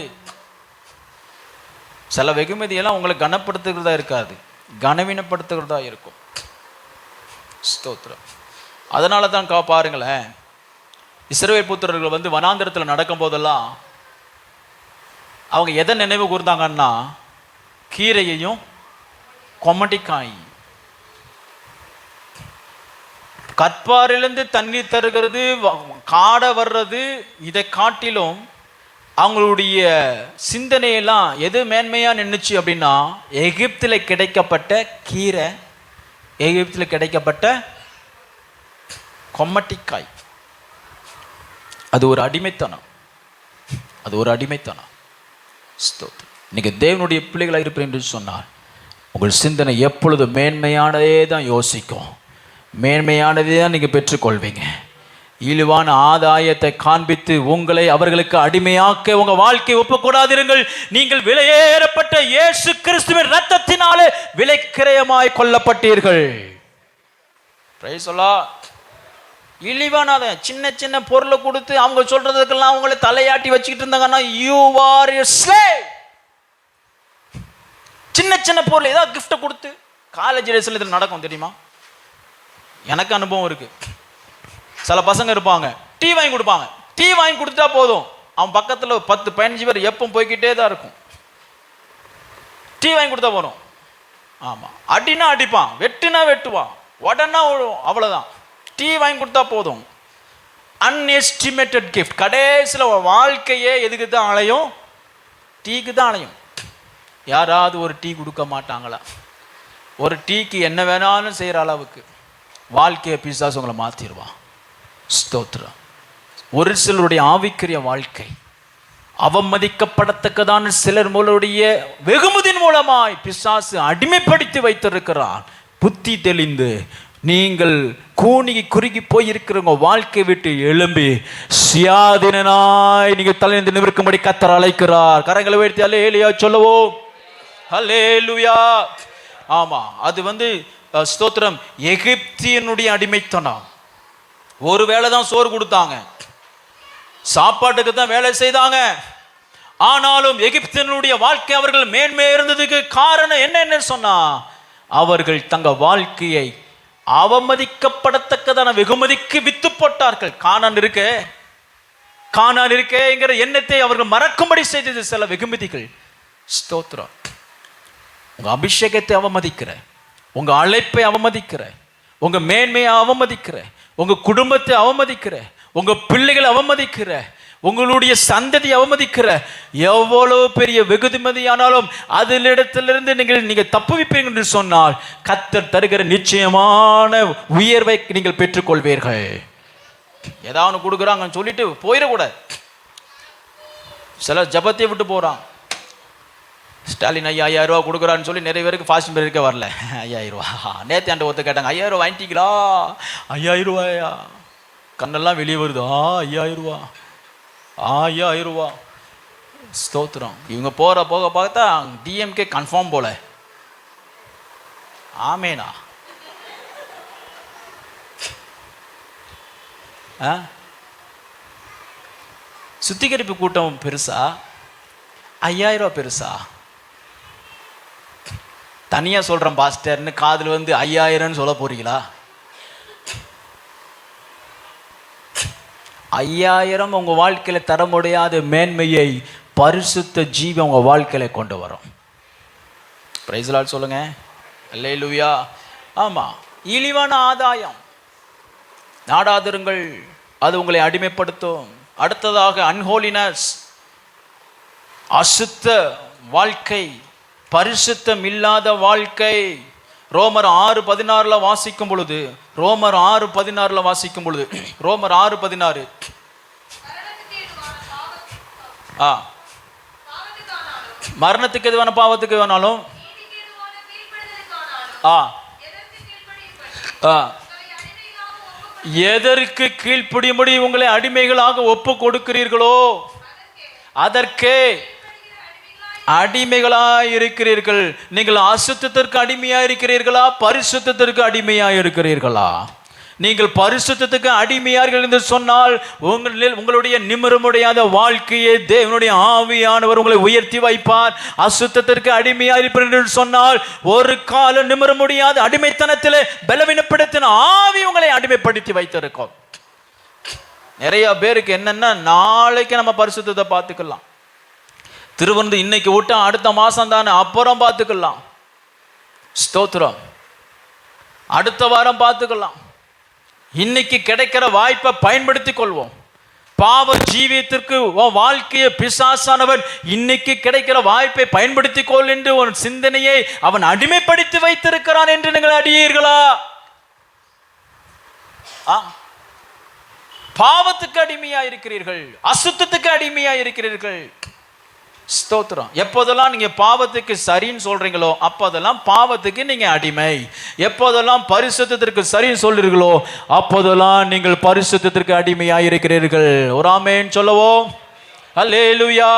சில வெகுமதியெல்லாம் உங்களை கனப்படுத்துகிறதா இருக்காது, கனவீனப்படுத்துகிறதா இருக்கும். ஸ்தோத்திரம். அதனால தான் பாருங்களேன், இஸ்ரவேல் புத்திரர்கள் வனாந்திரத்தில் நடக்கும் போதெல்லாம் அவங்க எதை நினைவு கூர்ந்தாங்கன்னா கீரையையும் கொமட்டிக்காய். கற்பாரிலிருந்து தண்ணீர் தருகிறது, காடை வர்றது, இதை காட்டிலும் அவங்களுடைய சிந்தனையெல்லாம் எது மேன்மையாக நின்றுச்சு அப்படின்னா எகிப்தில் கிடைக்கப்பட்ட கீரை, எகிப்தில் கிடைக்கப்பட்ட கொம்மட்டிக்காய். அது ஒரு அடிமைத்தனம், அது ஒரு அடிமைத்தனம். இன்னைக்கு தேவனுடைய பிள்ளைகளாக இருப்பேன் என்று சொன்னால் உங்கள் சிந்தனை எப்பொழுது மேன்மையானதே தான் யோசிக்கும், மேன்மையானதே தான் நீங்கள் பெற்றுக்கொள்வீங்க. இழிவான ஆதாயத்தை காண்பித்து உங்களை அவர்களுக்கு அடிமையாக்க உங்கள் வாழ்க்கை ஒப்புக்கூடாதிருங்கள். நீங்கள் விலையேறப்பட்ட இயேசு கிறிஸ்துவின் இரத்தத்தினாலே விலைக்கிரயமாய் கொல்லப்பட்டீர்கள். Price the Lord. இழிவான சின்ன சின்ன பொருளை கொடுத்து அவங்க சொல்றதுக்கெல்லாம் அவங்கள தலையாட்டி வச்சுக்கிட்டு இருந்தாங்கன்னா யூ ஆர் எ ஸ்லேவ். சின்ன சின்ன பொருள் ஏதாவது கிஃப்ட்டை கொடுத்து, காலேஜ் டேஸ்ல இதில் நடக்கும் தெரியுமா, எனக்கு அனுபவம் இருக்கு. சில பசங்க இருப்பாங்க, டீ வாங்கி கொடுப்பாங்க. டீ வாங்கி கொடுத்தா போதும், அவன் பக்கத்தில் 10-15 பேர் எப்போ போய்கிட்டே தான் இருக்கும். டீ வாங்கி கொடுத்தா போதும். ஆமாம், அடினா அடிப்பான், வெட்டுனா வெட்டுவான், உடனே அவ்வளோதான். டீ வாங்கி கொடுத்தா போதும். அன்எஸ்டிமேட்டட் கிஃப்ட். கடைசியில் வாழ்க்கையே எதுக்கு தான் அலையும்? டீக்கு தான் அலையும். யாராவது ஒரு டீ கொடுக்க மாட்டாங்களா? ஒரு டீக்கு என்ன வேணாலும் செய்கிற அளவுக்கு வாழ்க்கையை பிசாசு உங்களை மாற்றிடுவான். ஸ்தோத்திரம். ஒரு சிலருடைய ஆவிக்குரிய வாழ்க்கை அவமதிக்கப்படத்தக்கதான சிலர் மூலருடைய வெகுமதியின் மூலமாய் பிசாசு அடிமைப்படுத்தி வைத்திருக்கிறான். புத்தி தெளிந்து நீங்கள் கூனி குறுகி போயிருக்கிறவங்க வாழ்க்கை விட்டு எழும்பி சுயாதீனாய் நீங்கள் தலைந்து நிற்கும்படி கர்த்தர் அழைக்கிறார். கரங்களை உயர்த்தி அல்லேலூயா சொல்லுவோம். அல்லேலூயா. ஆமா, அது ஸ்தோத்திரம். எகிப்தியனுடைய அடிமைத்தனம். ஒரு வேளை தான் சோறு கொடுத்தாங்க, சாப்பாட்டுக்கு தான் வேலை செய்தாங்க. ஆனாலும் எகிப்தியனுடைய வாழ்க்கை அவர்கள் மேன்மை இருந்ததுக்கு காரணம் என்னன்னு சொன்னா, அவர்கள் தங்க வாழ்க்கையை அவமதிக்கப்படத்தக்கதான வெகுமதிக்கு வித்து போட்டார்கள். கானான் இருக்கேங்கிற எண்ணத்தை அவர்கள் மறக்கும்படி செய்தது சில வெகுமதிகள். ஸ்தோத்திரம். உங்க அபிஷேகத்தை அவமதிக்கிற, உங்க அழைப்பை அவமதிக்கிற, உங்க மேன்மையை அவமதிக்கிற, உங்க குடும்பத்தை அவமதிக்கிற, உங்க பிள்ளைகளை அவமதிக்கிற, உங்களுடைய சந்ததி அவமதிக்கிற எவ்வளவு பெரிய வெகுதிமதியானாலும் அதிலிடத்திலிருந்து நீங்க தப்புவிப்பீங்க என்று சொன்னால் கர்த்தர் தருகிற நிச்சயமான உயர்வை நீங்கள் பெற்றுக்கொள்வீர்கள். ஏதாவது கொடுக்குறாங்கன்னு சொல்லிட்டு போயிடக்கூடாது. சில ஜபத்தை விட்டு போறான். ஸ்டாலின் ஐயா 5000 ரூபா கொடுக்குறான்னு சொல்லி நிறைய பேருக்கு ஃபாஸ்ட் இருக்க வரல. 5000 ரூபா நேற்று ஆண்டு ஒருத்தர் கேட்டாங்க, 5000 ரூபா வாங்கிட்டீங்களா? 5000 ரூபாயா? கண்ணெல்லாம் வெளியே வருது. 5000 ரூபா, 5000 ரூபா. ஸ்தோத்திரம். இவங்க போக பார்த்தா டிஎம்கே கன்ஃபார்ம் போல. ஆமேனா? சுத்திகரிப்பு கூட்டம் பெருசா, 5000 ரூபா பெருசா? தனியா சொல்றேன் பாஸ்டர்னு காதுல வந்து 5000 சொல்ல போறீங்களா? 5000 உங்க வாழ்க்கையில தர முடியாத மேன்மையை பரிசுத்த ஜீவன் உங்க வாழ்க்கையில கொண்டு வரும். பிரைஸ் லார்ட் சொல்லுங்க. அல்லேலூயா. ஆமா, இழிவான ஆதாயம் நாடாதிருங்கள், அது உங்களை அடிமைப்படுத்தும். அடுத்ததாக அன்ஹோலினஸ், அசுத்த வாழ்க்கை, பரிசுத்தம் இல்லாத வாழ்க்கை. ரோமர் 6:16 வாசிக்கும் பொழுது, ரோமர் 6:16 மரணத்துக்கு எதுவான பாவத்துக்கு வேணாலும் எதற்கு கீழ்ப்படியும்படி உங்களை அடிமைகளாக ஒப்பு கொடுக்கிறீர்களோ அதற்கே அடிமைகளாய் இருக்கிறீர்கள். நீங்கள் அசுத்தத்திற்கு அடிமையாக இருக்கிறீர்களா, பரிசுத்தத்திற்கு அடிமையாக இருக்கிறீர்களா? நீங்கள் பரிசுத்தத்துக்கு அடிமையார்கள் என்று சொன்னால் உங்களுடைய நிமிரமுடையாத வாழ்க்கையை தேவனுடைய ஆவியானவர் உங்களை உயர்த்தி வைப்பார். அசுத்தத்திற்கு அடிமையாக இருப்பீர்கள் என்று சொன்னால் ஒரு கால நிமிர முடியாத அடிமைத்தனத்திலே பலவீனப்படுத்தின ஆவி உங்களை அடிமைப்படுத்தி வைத்திருக்கும். நிறைய பேருக்கு என்னன்னா, நாளைக்கு நம்ம பரிசுத்தத்தை பார்த்துக்கலாம், திருவந்து இன்னைக்கு விட்டா அடுத்த மாசம் தானே, அப்புறம் பார்த்துக்கலாம், ஸ்தோத்திரம், அடுத்த வாரம் பார்த்துக்கலாம், இன்னைக்கு கிடைக்கிற வாய்ப்பை பயன்படுத்திக் கொள்வோம். பாவ ஜீவியத்திற்கு வாழ்க்கையை பிசாசானவன் இன்னைக்கு கிடைக்கிற வாய்ப்பை பயன்படுத்திக் கொள் என்று ஒரு சிந்தனையை அவன் அடிமைப்படுத்தி வைத்திருக்கிறான் என்று நீங்கள் அறியீர்களா? பாவத்துக்கு அடிமையா இருக்கிறீர்கள், அசுத்தத்துக்கு அடிமையா இருக்கிறீர்கள். ஸ்தோத்திரம். எப்போதெல்லாம் நீங்க பாவத்துக்கு சரின்னு சொல்றீங்களோ அப்போதெல்லாம் பாவத்துக்கு நீங்க அடிமை. எப்போதெல்லாம் பரிசுத்தத்திற்கு சரின்னு சொல்றீர்களோ அப்போதெல்லாம் நீங்கள் பரிசுத்தத்திற்கு அடிமையாக இருக்கிறீர்கள். ஒரு ஆமென் சொல்லவோம். அல்லேலூயா.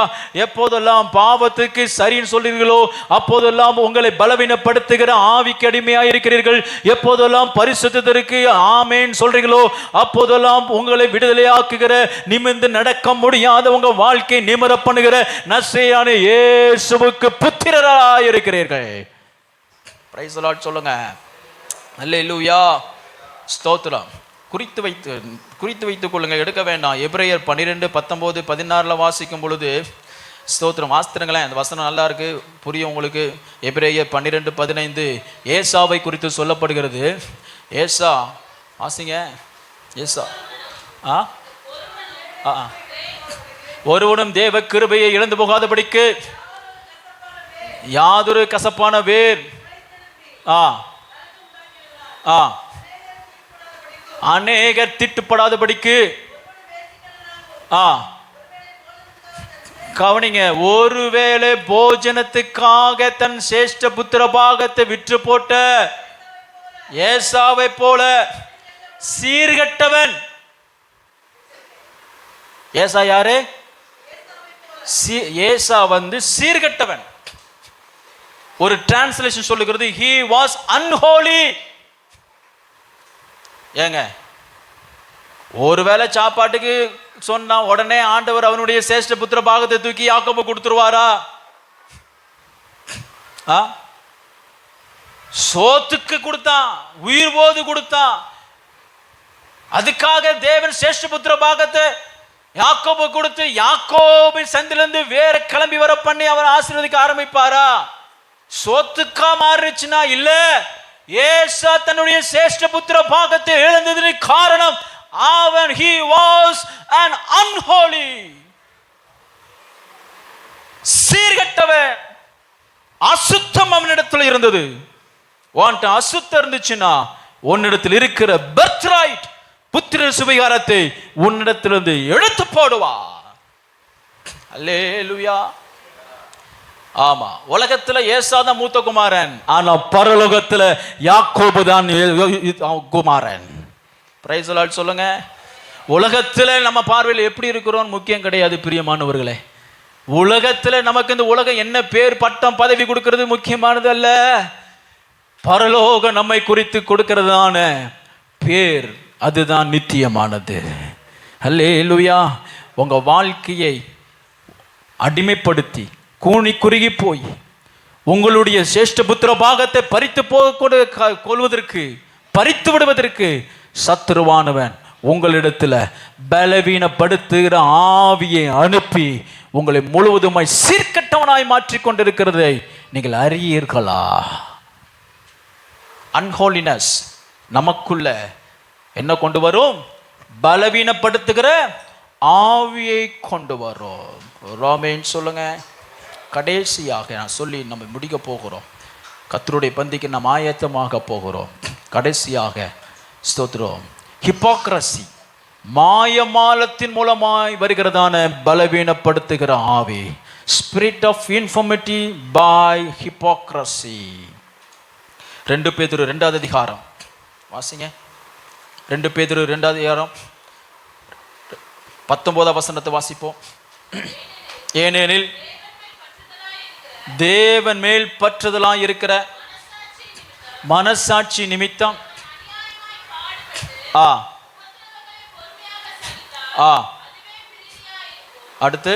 எப்போதெல்லாம் பாவத்துக்கு சரின்னு சொல்றீர்களோ அப்போதெல்லாம் உங்களை பலவீனப்படுத்துகிற ஆவிக்கு அடிமையாக இருக்கிறீர்கள். எப்போதெல்லாம் பரிசுத்தத்திற்கு ஆமென் சொல்றீங்களோ அப்போதெல்லாம் உங்களை விடுதலையாக்குகிற, நிமிர்ந்து நடக்க முடியாத உங்க வாழ்க்கை நிமிர பண்ணுகிற நசரேயனான இயேசுவுக்கு புத்திரராய் இருக்கிறீர்கள். பிரைஸ் தி லார்ட் சொல்லுங்க. அல்லேலூயா. ஸ்தோத்திரம். குறித்து வைத்துக் கொள்ளுங்க, எடுக்க வேண்டாம். எபிரேயர் 12:19-16 வாசிக்கும் பொழுது, ஸ்தோத்திரம், வாசித்துங்களேன், அந்த வசனம் நல்லா இருக்கு, புரியும் உங்களுக்கு. எபிரேயர் 12:15 ஏசாவை குறித்து சொல்லப்படுகிறது. ஏசா வாசிங்க. ஏசா ஒருவனும் தேவ கிருபையை இழந்து போகாதபடிக்கு யாதொரு கசப்பான வேர் அநேகர் திட்டுப்படாதபடிக்கு கவனிங்க, ஒருவேளை போஜனத்துக்காக தன் சேஷ்ட புத்திர பாகத்தை விற்று போட்ட ஏசாவை போல சீர்கட்டவன். ஏசா யாரு? ஏசா சீர்கட்டவன். ஒரு டிரான்ஸ்லேஷன் சொல்லுகிறது he was unholy. ஏங்க, ஒருவேளை சாப்பாட்டுக்கு சொன்னா உடனே ஆண்டவர் அவனுடைய சேஷ்ட புத்திர பாகத்தை தூக்கி யாக்கோபு கொடுத்துருவாரா? சோத்துக்கு கொடுத்தான், உயிர் போது கொடுத்தான். அதுக்காக தேவன் சேஷ்ட புத்திர பாகத்தை யாக்கோபு கொடுத்து யாக்கோபின் சந்திலிருந்து வேற கிளம்பி வர பண்ணி அவர் ஆசீர்வதிக்க ஆரம்பிப்பாரா? சோத்துக்கா மாறிச்சுன்னா இல்ல, ஏசா தன்னுடைய சேஷ்ட புத்திர பாகத்தை இழந்ததற்கு காரணம் அவன் he was an unholy, சீர்கெட்டவன். அசுத்தம் அவனிடத்தில் இருந்தது. உன்கிட்ட அசுத்தம் இருந்துச்சுன்னா உன்னிடத்தில் இருக்கிற பர்த் ரைட், புத்திர சுவிகாரத்தை உன்னிடத்திலிருந்து எடுத்து போடுவா. அல்லேலூயா. ஆமா, உலகத்துல ஏசாதான் மூத்த குமாரன், ஆனா பரலோகத்துல யாக்கோபு தான் குமாரன். பிரைஸ் தி லார்ட் சொல்லுங்க. உலகத்துல நம்ம பார்வையில் எப்படி இருக்கிறோம் முக்கியம் கிடையாது பிரியமானவர்களே. உலகத்துல நமக்கு இந்த உலகம் என்ன பேர் பட்டம் பதவி கொடுக்கிறது முக்கியமானது அல்ல. பரலோக நம்மை குறித்து கொடுக்கிறதான பேர் அதுதான் நித்தியமானது. அல்லேலூயா. உங்க வாழ்க்கையை அடிமைப்படுத்தி கூனி குறுகி போய் உங்களுடைய சேஷ்ட புத்திர பாகத்தை பறித்து கொள்வதற்கு, பறித்து விடுவதற்கு சத்துருவானவன் உங்களிடத்தில் பலவீனப்படுத்துகிற ஆவியை அனுப்பி உங்களை முழுவதுமாய் சீர்கெட்டவனாய் மாற்றிக் கொண்டிருக்கிறதை நீங்கள் அறியீர்களா? அன்ஹோலினஸ் நமக்குள்ள என்ன கொண்டு வரும்? பலவீனப்படுத்துகிற ஆவியை கொண்டு வரும். ரோமேன் சொல்லுங்க. கடைசியாக நான் சொல்லி நம்ம முடிக்க போகிறோம். கர்த்தருடைய பந்திக்கு நாம் ஆயத்தமாக போகிறோம். கடைசியாக ஸ்தோத்திரம், ஹிப்போக்ரசி, மாயமாலத்தின் மூலமாய் வருகிறதான பலவீனப்படுத்துகிற ஆவி, spirit of infirmity by hypocrisy. 2 பேதுரு 2வது அதிகாரம் வாசிங்க. 2 பேதுரு 2வது அதிகாரம் 19வது வசனத்தை வாசிப்போம். ஏனெனில் தேவன் மேல் பற்றுதலாய் இருக்கிற மனசாட்சி நிமித்தம் அடுத்து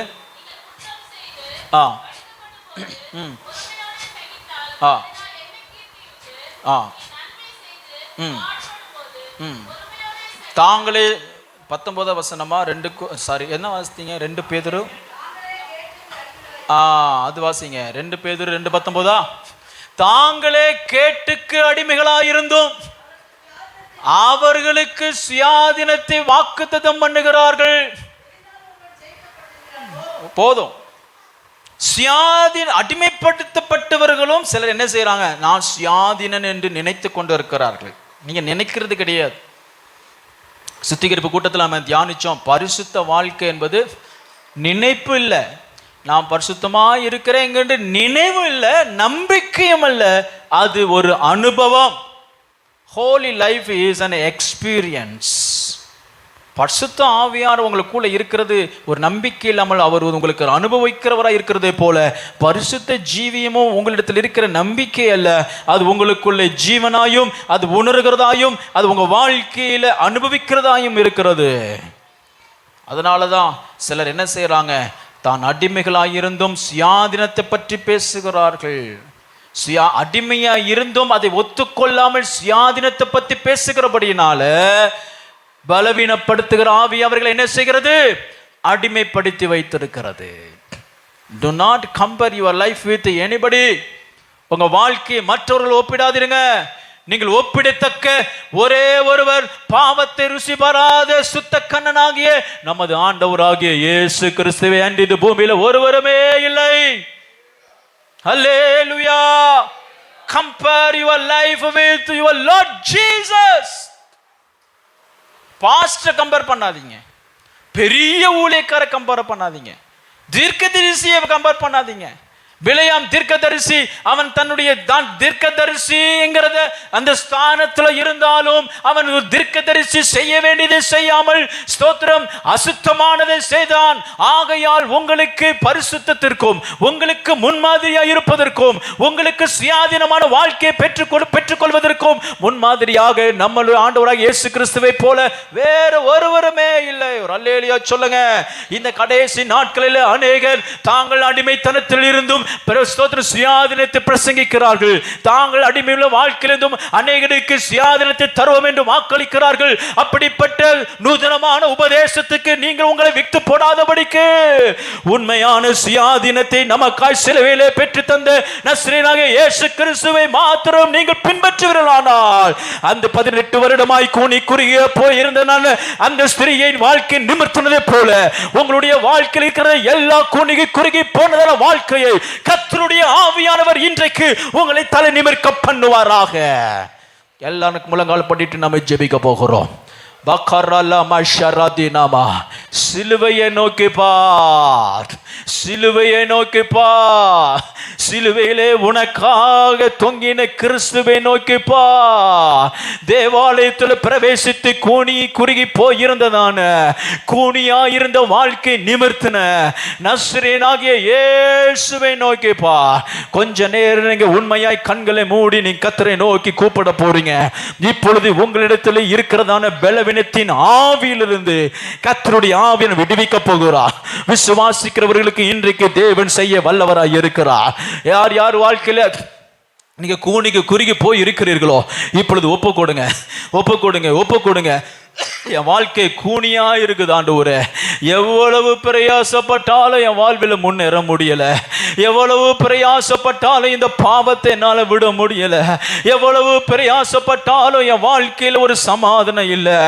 தாங்களே 19வது வசனமா 2 என்ன வாசித்தீங்க? 2 பேதுரு அது வாசிங்க. 2 பேதுரு 2:19. தாங்களே கேட்டுக்கு அடிமைகளாயிருந்தும் அவர்களுக்கு சுயாதீனத்தை வாக்குத்தத்தம் பண்ணுகிறார்கள். போதும். சுயாதீன அடிமைப்படுத்தப்பட்டவர்களும் சிலர் என்ன செய்யறாங்க? நான் சுயாதீனன் என்று நினைத்து கொண்டு இருக்கிறார்கள். நீங்க நினைக்கிறது கிடையாது. சுத்திகரிப்பு கூட்டத்தில் நம்ம தியானிச்சோம், பரிசுத்த வாழ்க்கை என்பது நினைப்பு இல்லை. நான் பரிசுத்தமாக இருக்கிறேன் என்று நினைவு இல்லை, நம்பிக்கையும் அல்ல, அது ஒரு அனுபவம். Holi life is an experience. பரிசுத்த ஆவியார் உங்களுக்குள்ள இருக்கிறது ஒரு நம்பிக்கை இல்லாமல் அவர் உங்களுக்கு அனுபவிக்கிறவராக இருக்கிறதே போல பரிசுத்த ஜீவியமும் உங்களிடத்தில் இருக்கிற நம்பிக்கை அல்ல, அது உங்களுக்குள்ளே ஜீவனாயும் அது உணர்கிறதாயும் அது உங்க வாழ்க்கையில அனுபவிக்கிறதாயும் இருக்கிறது. அதனால தான் சிலர் என்ன செய்யறாங்க? தான் அடிமைகளாயிருந்தும் சுயாதீனத்தை பற்றி பேசுகிறார்கள். அடிமையா இருந்தும் அதை ஒத்துக்கொள்ளாமல் சுயாதீனத்தை பற்றி பேசுகிறபடியினால பலவீனப்படுத்துகிற ஆவி அவர்களை என்ன செய்கிறது? அடிமைப்படுத்தி வைத்திருக்கிறது. Do not compare your life with anybody. உங்க வாழ்க்கையை மற்றவர்கள் ஒப்பிடாதீங்க. நீங்கள் ஒப்பிடத்தக்க ஒரே ஒருவர், பாவத்தை ருசி பாராத சுத்த கண்ணனாகிய நமது ஆண்டவராகிய இயேசு கிறிஸ்துவை அன்றி இந்த பூமியில ஒருவருமே இல்லை. ஹல்லேலூயா. Compare your life with your Lord Jesus. Pastor compare பண்ணாதீங்க, பெரிய ஊழியக்கார கம்பேர் பண்ணாதீங்க, தீர்க்கதரிசியை கம்பேர் பண்ணாதீங்க. பிலேயாம் தீர்க்கதரிசி, அவன் தன்னுடைய தீர்க்கதரிசிங்கிறத அந்த ஸ்தானத்துல இருந்தாலும் அவன் ஒரு தீர்க்கதரிசி செய்ய வேண்டியதை செய்யாமல் ஸ்தோத்திரம் அசுத்தமானதை செய்தான். ஆகையால் உங்களுக்கு பரிசுத்தத்திற்கும் உங்களுக்கு முன்மாதிரியாக இருப்பதற்கும் உங்களுக்கு சுயாதீனமான வாழ்க்கையை பெற்றுக்கொள்வதற்கும் முன்மாதிரியாக நம்மளுடைய ஆண்டவராக இயேசு கிறிஸ்துவை போல வேறு ஒருவருமே இல்லை. ஒரு அல்லேலூயா சொல்லுங்க. இந்த கடைசி நாட்களில் அநேகர் தாங்கள் அடிமைத்தனத்தில் இருந்தும் சுயாதீனத்தை பிரசங்கிக்கிறார்கள். தாங்கள் அடிமையுள்ள வாழ்க்கையிலிருந்தும் அநேகருக்கு சுயாதீனத்தை தருவோம் என்று வாக்களிக்கிறார்கள். அப்படிப்பட்ட நூதனமான உபதேசத்துக்கு நீங்கள் உங்களை விட்டு போடாதபடிக்கு உண்மையான சுயாதீனத்தை நமக்காய் சிலுவையிலே பெற்று தந்த நஸ்ரேனாகிய இயேசு கிறிஸ்துவை மாத்திரம் நீங்கள் பின்பற்றுவீர்களானால் அந்த 18 வருடமாய் கூனி குறுகிய போயிருந்த அந்த ஸ்திரீயின் வாழ்க்கை நிமிர்த்தினதை போல உங்களுடைய வாழ்க்கையில் இருக்கிற எல்லா கூனிகி குறுகி போனதான வாழ்க்கையை கர்த்தருடைய ஆவியானவர் இன்றைக்கு உங்களை தலை நிமிர்க்க பண்ணுவாராக. எல்லாருக்கும் முழங்கால் பண்ணிட்டு நம்ம ஜெபிக்க போகிறோம். சிலுவையை நோக்கி பார், சிலுவையை நோக்கி பார், சிலுவையிலே உனக்காக தொங்கின கிறிஸ்துவை நோக்கி பார். தேவாலயத்தில் பிரவேசித்து கூனி குறுகி போயிருந்ததான கூனியா இருந்த வாழ்க்கை நிமிர்த்தின நஸ்ரேனாகிய இயேசுவை நோக்கி பார். கொஞ்ச நேரம் நீங்க உண்மையாய் கண்களை மூடி நீ கர்த்தரை நோக்கி கூப்பிட போறீங்க. இப்பொழுது உங்களிடத்தில் இருக்கிறதான பலவீனத்தின் ஆவியிலிருந்து கர்த்தருடைய ஆவியை விடுவிக்க போகிறார். விசுவாசிக்கிறவர்களுக்கு இன்றைக்கு தேவன் செய்ய வல்லவராய் இருக்கிறார். யார் யார் வாழ்க்கையில நீங்க கூனிக்கு குறுகி போய் இருக்கிறீர்களோ இப்பொழுது ஒப்பு கொடுங்க, ஒப்பு கொடுங்க, ஒப்பு கொடுங்க. என் வாழ்க்கை கூனியா இருக்குது ஆண்டவரே, எவ்வளவு பிரயாசப்பட்டாலும் என் வாழ்வில் முன்னேற முடியல, எவ்வளவு பிரயாசப்பட்டாலும் இந்த பாவத்தை என்னால் விட முடியல, எவ்வளவு பிரயாசப்பட்டாலும் என் வாழ்க்கையில் ஒரு சமாதானம் இல்லை,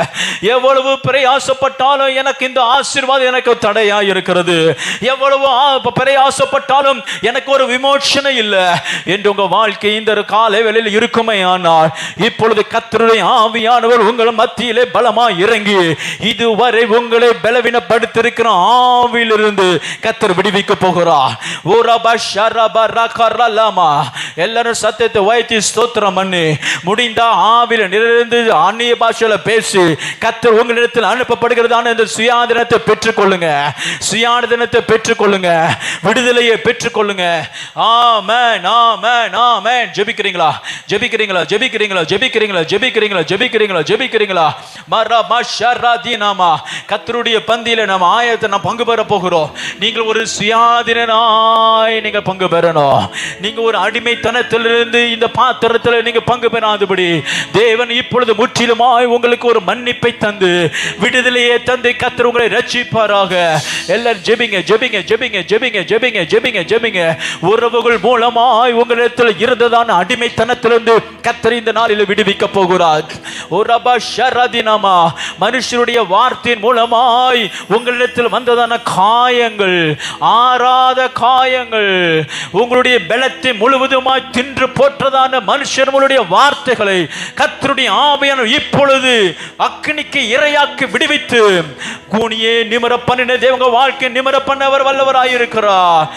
எவ்வளவு பிரயாசப்பட்டாலும் எனக்கு இந்த ஆசீர்வாதம் எனக்கு தடையா இருக்கிறது, எவ்வளவு பிரயாசப்பட்டாலும் எனக்கு ஒரு விமோசனம் இல்லை என்று உங்க வாழ்க்கை இந்த காலை வேளையில் இருக்குமே. ஆனால் இப்பொழுது கர்த்தருடைய ஆவியானவர் உங்கள் மத்தியிலே பலமா இறங்கி இதுவரை உங்களை பலவீனப்படுத்தியிருக்கிற ஆவியிலிருந்து கர்த்தர் விடுவிக்க போகிறார். எல்லாரும் சத்தத்தை வைத்து ஸ்தோத்திரம் பண்ணி முடிந்தா ஆவியில் நிறைந்து அந்நிய பாஷையில பேசி கர்த்தர் உங்களிடத்தில் அனுப்பப்படுகிறதான இந்த சுயாதீனத்தை பெற்றுக்கொள்ளுங்க, சுயாதீனத்தை பெற்றுக்கொள்ளுங்க, விடுதலையை பெற்றுக்கொள்ளுங்க. ஆமென், ஆமென், ஆமென். ஜெபிக்கிறீங்களா, ஜெபிக்கிறீங்களா, ஜெபிக்கிறீங்களா, ஜெபிக்கிறீங்களா, ஜெபிக்கிறீங்களா, ஜெபிக்கிறீங்களா, ஜெபிக்கிறீங்களா? கர்த்தருடைய பந்தியில நம்ம ஆயத்தை நாம் பங்கு பெற போகிறோம். நீங்கள் ஒரு சுயாதீனாய் நீங்க பங்கு பெறணும். நீங்க ஒரு அடிமைத்தனத்திலிருந்து இந்த பாத்திரத்தில் நீங்க பங்கு பெறாதபடி தேவன் இப்பொழுது முற்றிலுமாய் உங்களுக்கு ஒரு மன்னிப்பை தந்து விடுதலையை தந்து கர்த்தர் உங்களை ரட்சிப்பாராக. எல்லாரும் ஜெபிங்க, ஜெபிங்க, ஜெபிங்க, ஜெபிங்க, ஜெபிங்க, ஜெபிங்க, ஜெபிங்க. உறவுகள் மூலமாய் உங்களிடத்தில் இருந்ததான அடிமைத்தனத்திலிருந்து கர்த்தர் இந்த நாளில் விடுவிக்க போகிறார். மனுஷருடைய வார்த்தையின் மூலமாய் உங்களிடத்தில் வந்ததான காயங்கள், ஆறாத காயங்கள், உங்களுடைய பலத்தை முழுவதுமாய் தின்று போற்றதான மனுஷர்களுடைய வார்த்தைகளை கர்த்தருடைய ஆவியானவர் இப்பொழுது அக்கினிக்கு இரையாக்கி விடுவித்து கூனியே நிமிர பண்ணின தேவங்க வாழ்க்கை நிமிர பண்ணவர் வல்லவராயிருக்கிறார்.